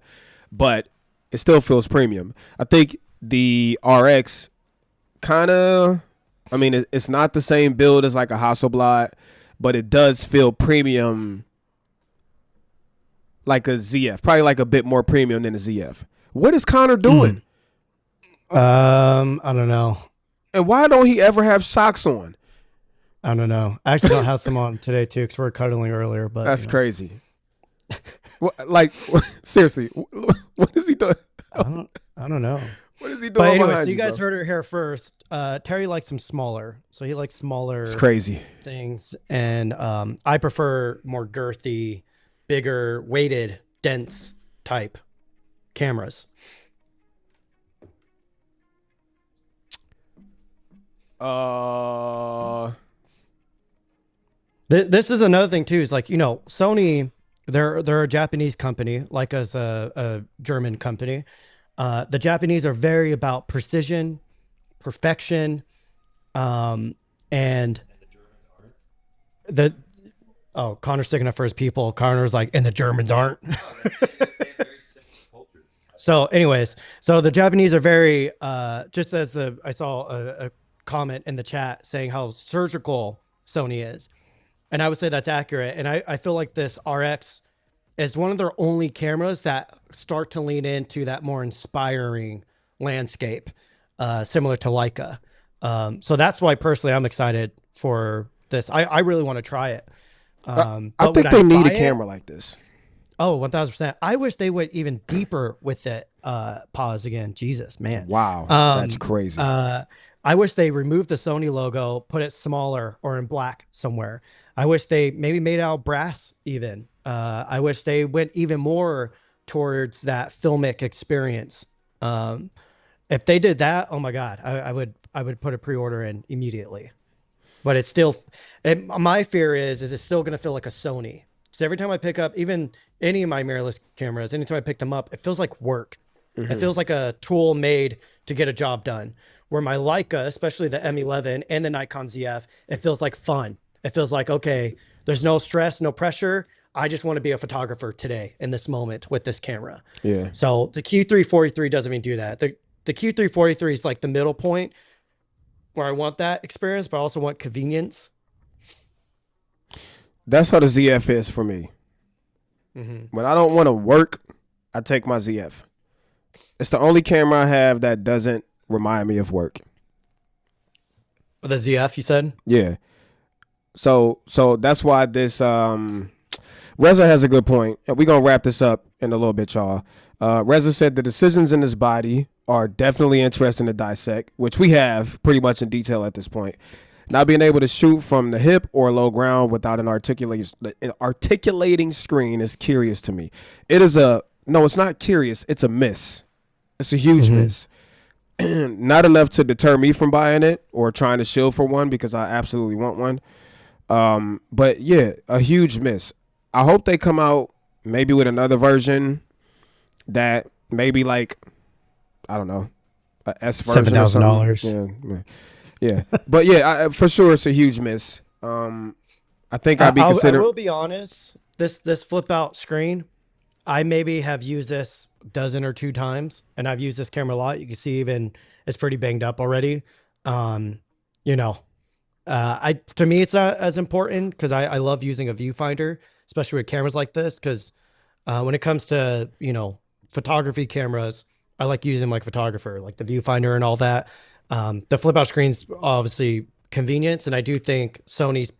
but it still feels premium. I think the RX kind of, I mean, it's not the same build as like a Hasselblad, but it does feel premium like a ZF, probably like a bit more premium than a ZF. What is Connor doing? I don't know. And why don't he ever have socks on? I don't know. I actually don't have some on today too because we were cuddling earlier. But that's crazy. Like seriously, what is he doing? I don't know. What is he doing? But anyway, so you guys heard it here first. Terry likes them smaller, so he likes smaller. It's crazy things, and I prefer more girthy, bigger, weighted, dense type cameras. This is another thing too. Is like, you know, Sony, they're a Japanese company, like as a German company. The Japanese are very about precision, perfection, and Connor's sticking up for his people. Connor's like, and the Germans aren't. So, anyways, so the Japanese are very just as I saw a comment in the chat saying how surgical Sony is, and I would say that's accurate. And I feel like this RX is one of their only cameras that start to lean into that more inspiring landscape, similar to Leica. So that's why personally I'm excited for this. I really want to try it. I think they need a camera like this. Oh, 1000%. I wish they went even deeper with it. Pause again. Jesus, man. Wow. That's crazy. I wish they removed the Sony logo, put it smaller or in black somewhere. I wish they maybe made it out brass even. I wish they went even more towards that filmic experience. If they did that, oh my God, I would put a pre-order in immediately. But it's still, my fear is it's still going to feel like a Sony. So every time I pick up even any of my mirrorless cameras, anytime I pick them up, it feels like work. Mm-hmm. It feels like a tool made to get a job done. Where my Leica, especially the M11 and the Nikon ZF, it feels like fun. It feels like, okay, there's no stress, no pressure. I just want to be a photographer today in this moment with this camera. Yeah. So the Q3 43 doesn't even do that. The Q3 43 is like the middle point where I want that experience, but I also want convenience. That's how the ZF is for me. Mm-hmm. When I don't want to work, I take my ZF. It's the only camera I have that doesn't remind me of work. The ZF, you said? Yeah. So that's why this Reza has a good point. We're gonna wrap this up in a little bit, y'all. Reza said the decisions in his body are definitely interesting to dissect, which we have pretty much in detail at this point. Not being able to shoot from the hip or low ground without an articulating screen is curious to me. It's not curious. It's a miss. It's a huge miss. Not enough to deter me from buying it or trying to shield for one because I absolutely want one. But yeah, a huge miss. I hope they come out maybe with another version that maybe like, I don't know, a S version. $7,000. Yeah. But yeah, for sure it's a huge miss. I think I'd be considered. I will be honest. This flip out screen, I maybe have used this a dozen or two times, and I've used this camera a lot. You can see even it's pretty banged up already. To me it's not as important because I love using a viewfinder, especially with cameras like this. Because when it comes to photography cameras, I like using them like photographer, like the viewfinder and all that. The flip out screen's obviously convenience, and I do think Sony's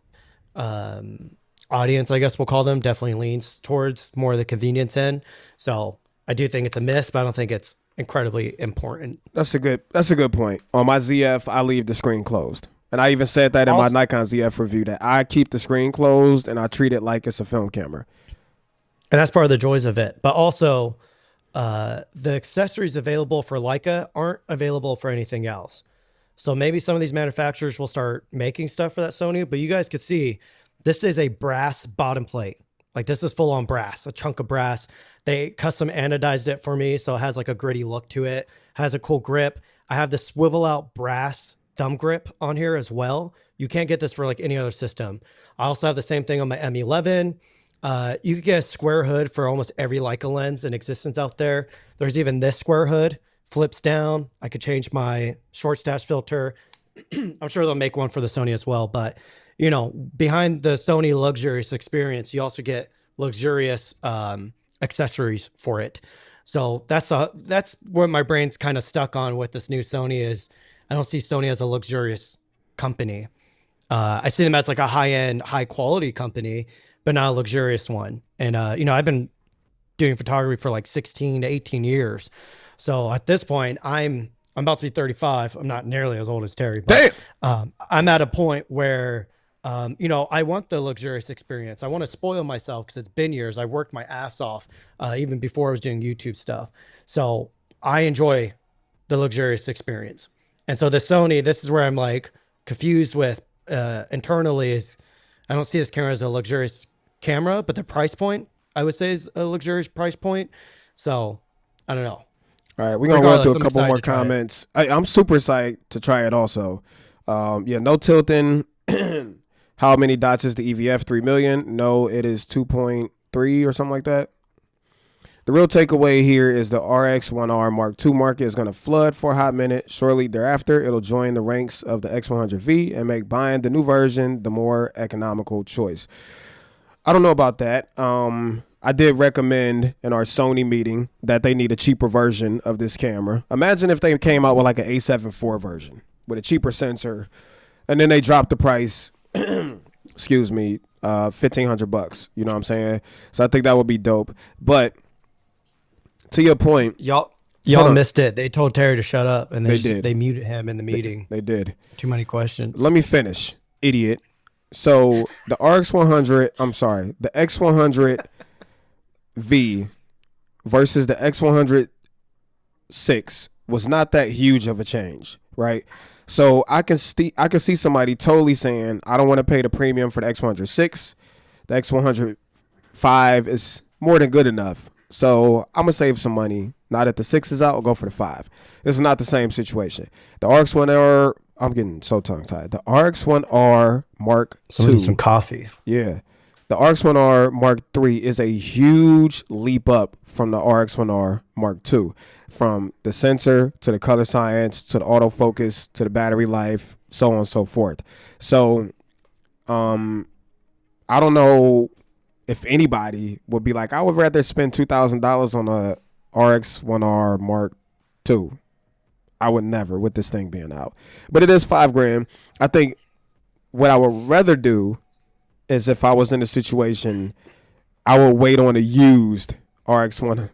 audience, I guess we'll call them, definitely leans towards more of the convenience end. So I do think it's a miss, but I don't think it's incredibly important. That's a good point. On my ZF, I leave the screen closed. And I even said that in my Nikon ZF review that I keep the screen closed and I treat it like it's a film camera. And that's part of the joys of it. But also, the accessories available for Leica aren't available for anything else. So maybe some of these manufacturers will start making stuff for that Sony, but you guys could see this is a brass bottom plate. Like this is full on brass, a chunk of brass. They custom anodized it for me, so it has like a gritty look to it, has a cool grip. I have the swivel out brass thumb grip on here as well. You can't get this for like any other system. I also have the same thing on my M11. You could get a square hood for almost every Leica lens in existence out there. There's even this square hood, flips down. I could change my short stash filter. I'm sure they'll make one for the Sony as well, but you know, behind the Sony luxurious experience, you also get luxurious accessories for it. So that's where my brain's kind of stuck on with this new Sony is I don't see Sony as a luxurious company. I see them as like a high-end, high-quality company, but not a luxurious one. And you know, I've been doing photography for like 16 to 18 years. So at this point, I'm about to be 35. I'm not nearly as old as Terry, but I'm at a point where you know, I want the luxurious experience. I want to spoil myself because it's been years. I worked my ass off even before I was doing YouTube stuff. So I enjoy the luxurious experience. And so the Sony, this is where I'm like confused with internally is I don't see this camera as a luxurious camera, but the price point I would say is a luxurious price point. So I don't know. All right, we're going to run through a couple more comments. I'm super psyched to try it also. Yeah, no tilting. How many dots is the EVF? 3 million? No, it is 2.3 or something like that. The real takeaway here is the RX1R Mark II market is going to flood for a hot minute. Shortly thereafter, it'll join the ranks of the X100V and make buying the new version the more economical choice. I don't know about that. I did recommend in our Sony meeting that they need a cheaper version of this camera. Imagine if they came out with like an A7 IV version with a cheaper sensor, and then they dropped the price, excuse me, $1,500. You know what I'm saying? So I think that would be dope. But to your point, y'all missed it. They told Terry to shut up, and they muted him in the meeting. They did. Too many questions. Let me finish, idiot. So the the X100V versus the X106 was not that huge of a change, right? So I can see somebody totally saying, I don't want to pay the premium for the X106. The X105 is more than good enough. So I'm going to save some money. Now that the 6 is out, I'll go for the 5. This is not the same situation. The RX1R, I'm getting so tongue-tied. The RX1R Mark II. Somebody need some coffee. Yeah. The RX1R Mark III is a huge leap up from the RX1R Mark II. From the sensor to the color science to the autofocus to the battery life, so on and so forth. So I don't know if anybody would be like, I would rather spend $2,000 on a RX1R Mark II. I would never with this thing being out. But it is $5,000. I think what I would rather do is if I was in a situation, I would wait on a used RX1R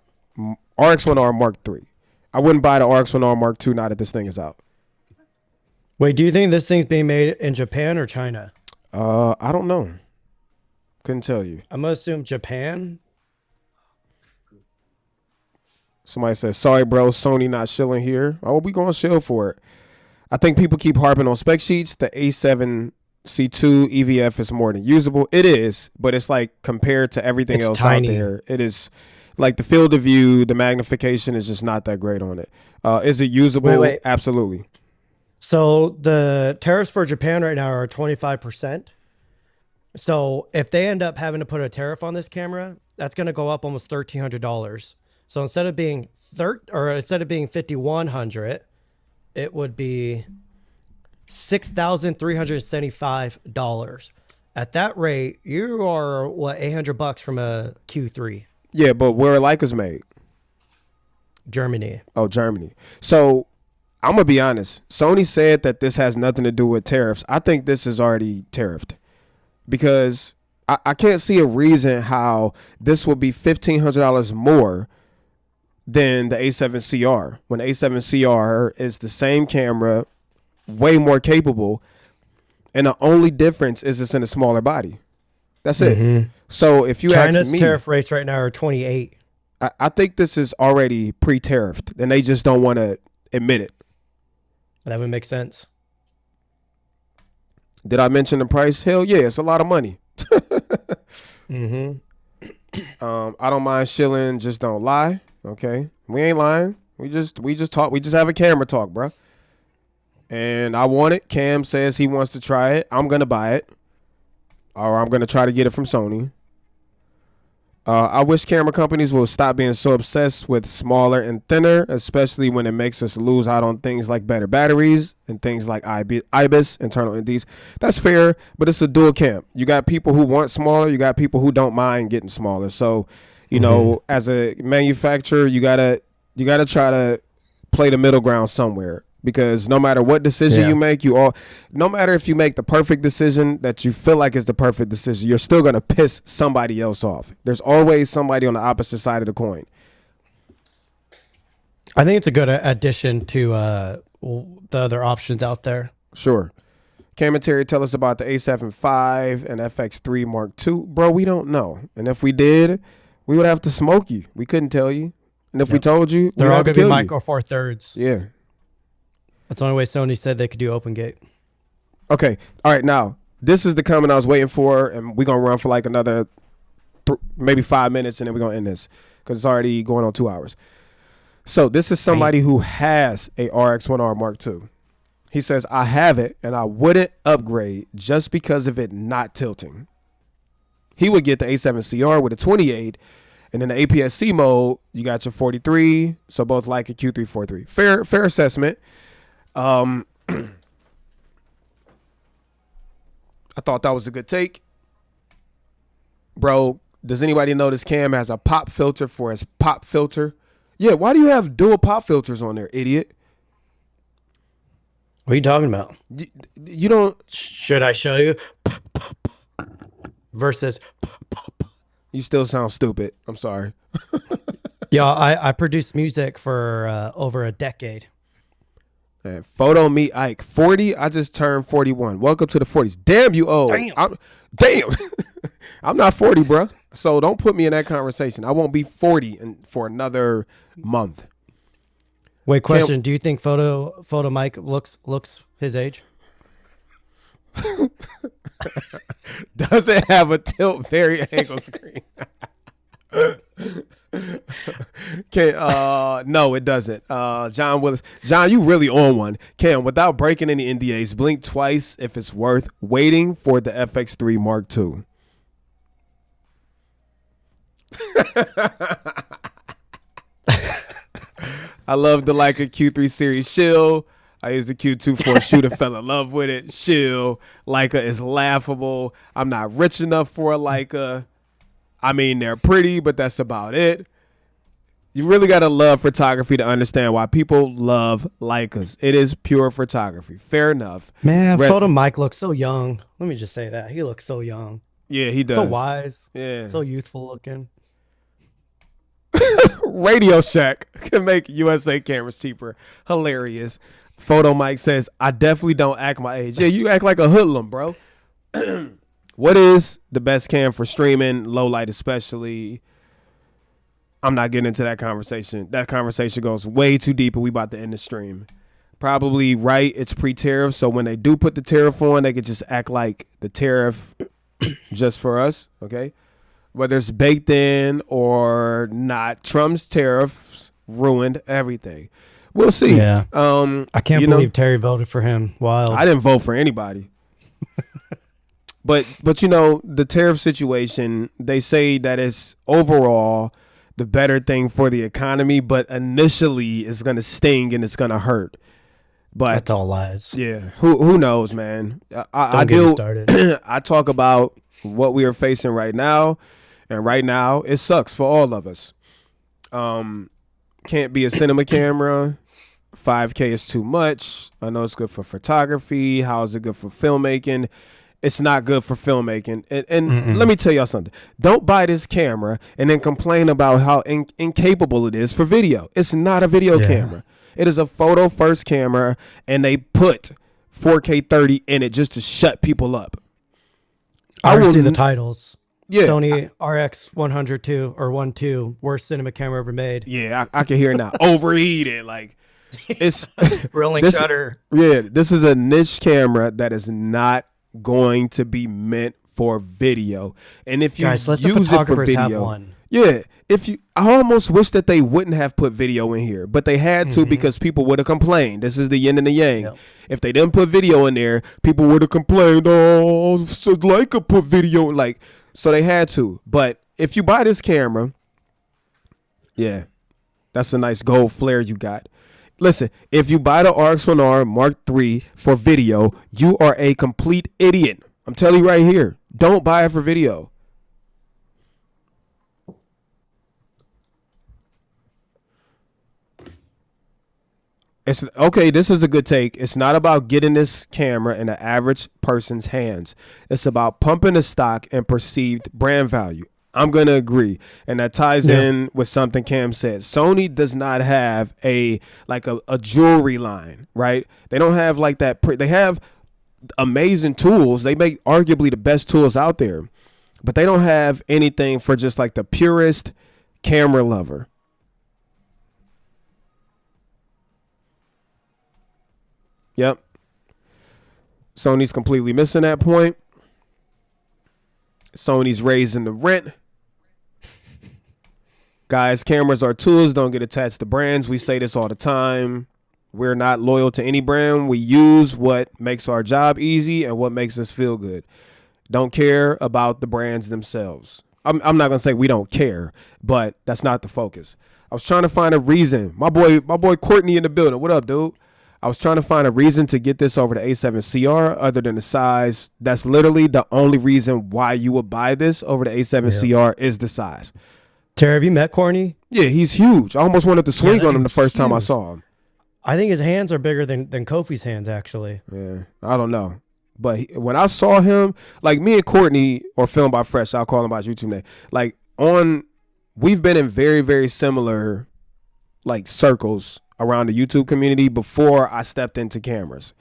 Mark III. I wouldn't buy the RX1R Mark II now that this thing is out. Wait, do you think this thing's being made in Japan or China? I don't know. Couldn't tell you. I'm going to assume Japan. Somebody says, sorry, bro, Sony not shilling here. Oh, we going to shill for it. I think people keep harping on spec sheets. The A7C2 EVF is more than usable. It is, but it's like compared to everything else tiny out there, it is like the field of view, the magnification is just not that great on it. Is it usable? Wait. Absolutely. So the tariffs for Japan right now are 25%. So if they end up having to put a tariff on this camera, that's going to go up almost $1,300. So instead of being $5,100, it would be $6,375. At that rate, you are $800 from a Q3. Yeah, but where are Leicas made? Germany. Oh, Germany. So I'm gonna be honest. Sony said that this has nothing to do with tariffs. I think this is already tariffed because I can't see a reason how this would be $1,500 more than the A7CR when the A7CR is the same camera, way more capable, and the only difference is it's in a smaller body. That's it. So if you ask me, China's tariff rates right now are 28. I think this is already pre-tariffed, and they just don't want to admit it. That would make sense. Did I mention the price? Hell yeah, it's a lot of money. Mm-hmm. I don't mind shilling, just don't lie. Okay, we ain't lying. We just talk. We just have a camera talk, bro. And I want it. Cam says he wants to try it. I'm gonna buy it, or I'm gonna try to get it from Sony. I wish camera companies will stop being so obsessed with smaller and thinner, especially when it makes us lose out on things like better batteries and things like IBIS, internal NDs. That's fair, but it's a dual camp. You got people who want smaller. You got people who don't mind getting smaller. So, you know, as a manufacturer, you gotta try to play the middle ground somewhere. Because no matter what decision you make, no matter if you make the perfect decision that you feel like is the perfect decision, you're still going to piss somebody else off. There's always somebody on the opposite side of the coin. I think it's a good addition to the other options out there. Sure. Cam and Terry, tell us about the A7 IV and FX3 Mark II. Bro, we don't know. And if we did, we would have to smoke you. We couldn't tell you. And if we told you, they're all going to be micro four thirds. Yeah. That's the only way Sony said they could do open gate. Okay. All right. Now, this is the comment I was waiting for, and we're going to run for like another maybe 5 minutes, and then we're going to end this because it's already going on 2 hours. So this is somebody who has a RX1R Mark II. He says, I have it, and I wouldn't upgrade just because of it not tilting. He would get the A7CR with a 28, and in the APS-C mode, you got your 43, so both Leica Q3, 43. Fair assessment. I thought that was a good take. Bro, does anybody notice Cam has a pop filter for his pop filter? Yeah, why do you have dual pop filters on there, idiot? What are you talking about? You don't... Should I show you? Versus... You still sound stupid. I'm sorry. Yeah, I produced music for over a decade. Man, Photo Me Ike 40. I just turned 41. Welcome to the 40s. Damn, you old. Damn. I'm not 40, bro. So don't put me in that conversation. I won't be 40 for another month. Wait, question. Do you think Photo Mike looks his age? Does it have a tilt angle screen? No, it doesn't. John Willis. John, you really on one. Cam, without breaking any NDAs, blink twice if it's worth waiting for the FX3 Mark II. I love the Leica Q3 series shield. I use the Q2 for a shooter, fell in love with it. Shield. Leica is laughable. I'm not rich enough for a Leica. I mean, they're pretty, but that's about it. You really got to love photography to understand why people love Leicas. It is pure photography. Fair enough. Man, Photo Mike looks so young. Let me just say that. He looks so young. Yeah, he does. So wise. Yeah. So youthful looking. Radio Shack can make USA cameras cheaper. Hilarious. Photo Mike says, I definitely don't act my age. Yeah, you act like a hoodlum, bro. What is the best cam for streaming, low light especially? I'm not getting into that conversation. That conversation goes way too deep, and we about to end the stream. Probably right, it's pre-tariff, so when they do put the tariff on, they could just act like the tariff just for us, okay? Whether it's baked in or not, Trump's tariffs ruined everything. We'll see. Yeah. I can't believe Terry voted for him. Wild. I didn't vote for anybody. But you know, the tariff situation, they say that it's overall the better thing for the economy, but initially it's going to sting and it's going to hurt. But that's all lies. Yeah. Who knows, man? Don't get me started. I talk about what we are facing right now, and right now it sucks for all of us. Can't be a cinema camera. 5K is too much. I know it's good for photography. How is it good for filmmaking? It's not good for filmmaking. And let me tell y'all something. Don't buy this camera and then complain about how incapable it is for video. It's not a video camera. It is a photo first camera, and they put 4K 30 in it just to shut people up. I already see the titles. Yeah, Sony RX100 II or 1 2, worst cinema camera ever made. yeah, I can hear it now. Overheated, like it's Rolling this. shutter. Yeah, this is a niche camera that is not going to be meant for video. And if you Guys, let the use it for photographers have video, one. yeah, I almost wish that they wouldn't have put video in here, but they had to because people would have complained. This is the yin and the yang. Yep. If they didn't put video in there, people would have complained. Oh, so Leica put video, like, so they had to. But if you buy this camera, yeah, that's a nice gold flare you got. Listen, if you buy the RX1R Mark III for video, you are a complete idiot. I'm telling you right here. Don't buy it for video. It's okay. This is a good take. It's not about getting this camera in the average person's hands. It's about pumping the stock and perceived brand value. I'm going to agree. And that ties in with something Cam said. Sony does not have a jewelry line, right? They don't have like that. They have amazing tools. They make arguably the best tools out there, but they don't have anything for just like the purest camera lover. Yep. Sony's completely missing that point. Sony's raising the rent. Guys, cameras are tools. Don't get attached to brands. We say this all the time. We're not loyal to any brand. We use what makes our job easy and what makes us feel good. Don't care about the brands themselves. I'm not going to say we don't care, but that's not the focus. I was trying to find a reason. My boy Courtney in the building. What up, dude? I was trying to find a reason to get this over the A7CR other than the size. That's literally the only reason why you would buy this over the A7CR is the size. Terry, have you met Corny? Yeah, he's huge. I almost wanted to swing on him the first time I saw him. I think his hands are bigger than Kofi's hands, actually. Yeah, I don't know. But when I saw him, like me and Courtney, or Film by Fresh, I'll call him by his YouTube name, like we've been in very, very similar like circles around the YouTube community before I stepped into cameras.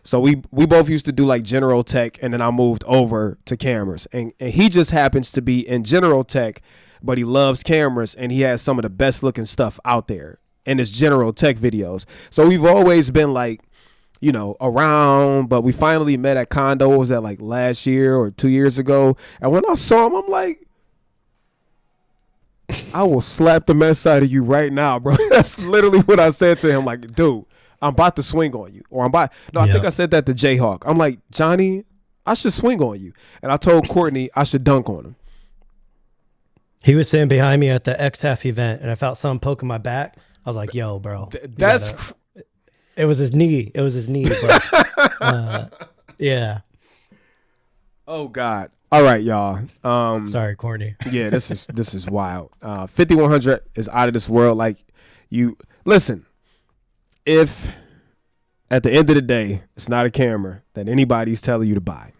So we both used to do like general tech, and then I moved over to cameras. And he just happens to be in general tech, but he loves cameras, and he has some of the best looking stuff out there in his general tech videos. So we've always been like, you know, around, but we finally met at Condo. Was that like last year or 2 years ago? And when I saw him, I'm like, I will slap the mess out of you right now, bro. That's literally what I said to him. Like, dude, I'm about to swing on you. Or I think I said that to Jayhawk. I'm like, Johnny, I should swing on you. And I told Courtney I should dunk on him. He was sitting behind me at the XF event, and I felt something poking my back. I was like, yo, bro. It was his knee. But, yeah. Oh, God. All right, y'all. Sorry, Corny. Yeah, this is wild. 5100 is out of this world. Like, you listen, if at the end of the day it's not a camera that anybody's telling you to buy,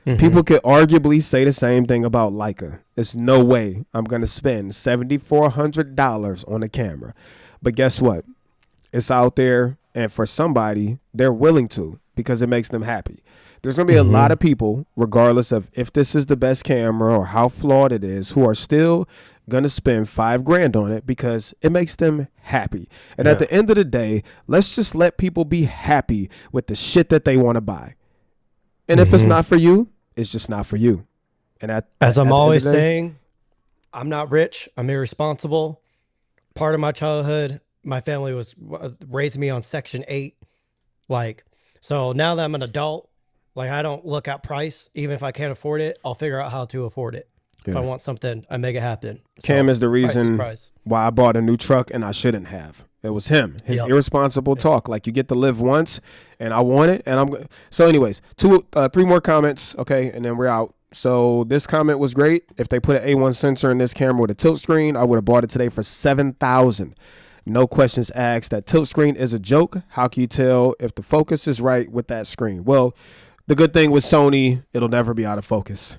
people could arguably say the same thing about Leica. There's no way I'm gonna spend $7,400 on a camera, but guess what? It's out there, and for somebody, they're willing to because it makes them happy. There's going to be a lot of people, regardless of if this is the best camera or how flawed it is, who are still going to spend $5,000 on it because it makes them happy. And at the end of the day, let's just let people be happy with the shit that they want to buy. And if it's not for you, it's just not for you. And as I'm always saying, I'm not rich. I'm irresponsible. Part of my childhood, my family was raised me on Section 8. Like, so now that I'm an adult, like, I don't look at price. Even if I can't afford it, I'll figure out how to afford it. Yeah. If I want something, I make it happen. Cam is the reason why I bought a new truck and I shouldn't have. It was him. His irresponsible talk. Like, you get to live once, and I want it, and I'm good. So anyways, 3 more comments, okay, and then we're out. So this comment was great. If they put an A1 sensor in this camera with a tilt screen, I would have bought it today for $7,000. No questions asked. That tilt screen is a joke. How can you tell if the focus is right with that screen? Well, the good thing with Sony, it'll never be out of focus.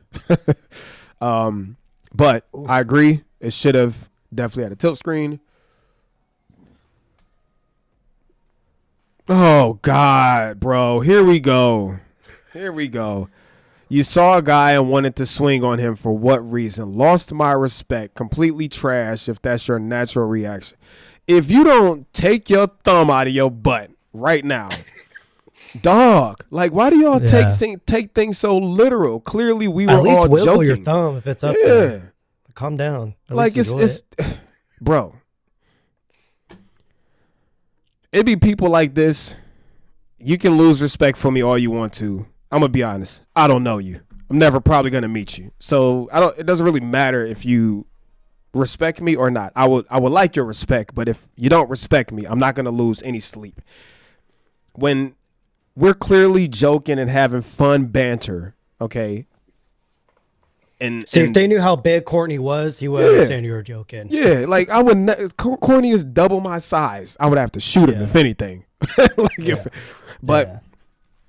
But I agree. It should have definitely had a tilt screen. Oh, God, bro. Here we go. You saw a guy and wanted to swing on him for what reason? Lost my respect. Completely trash if that's your natural reaction. If you don't take your thumb out of your butt right now, dog, like, why do y'all take things so literal? Clearly, we were at least all wiggle joking. your thumb if it's up there. Calm down. At like it's bro. It be people like this. You can lose respect for me all you want to. I'm gonna be honest. I don't know you. I'm never probably gonna meet you. So it doesn't really matter if you respect me or not. I would like your respect, but if you don't respect me, I'm not gonna lose any sleep. When we're clearly joking and having fun banter, okay? And if they knew how big Courtney was, he would understand you were joking. Yeah, like I would. Courtney is double my size. I would have to shoot him if anything.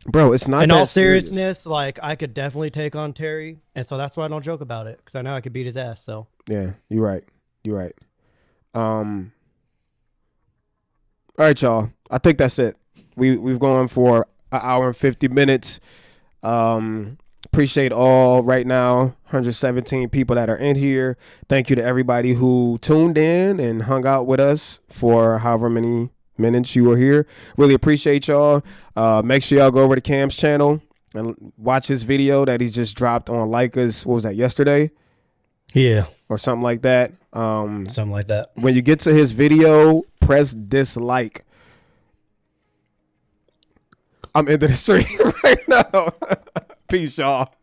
Bro, it's not. In that all serious. seriousness, like I could definitely take on Terry, and so that's why I don't joke about it, because I know I could beat his ass. So yeah, you're right. You're right. All right, y'all. I think that's it. We've gone for an hour and 50 minutes. Appreciate all right now 117 people that are in here. Thank you to everybody who tuned in and hung out with us for however many minutes you were here. Really appreciate y'all. Make sure y'all go over to Cam's channel and watch his video that he just dropped on Leica's, what was that, yesterday? Yeah. Or something like that. Something like that. When you get to his video, press dislike. I'm into the stream right now. Peace, y'all.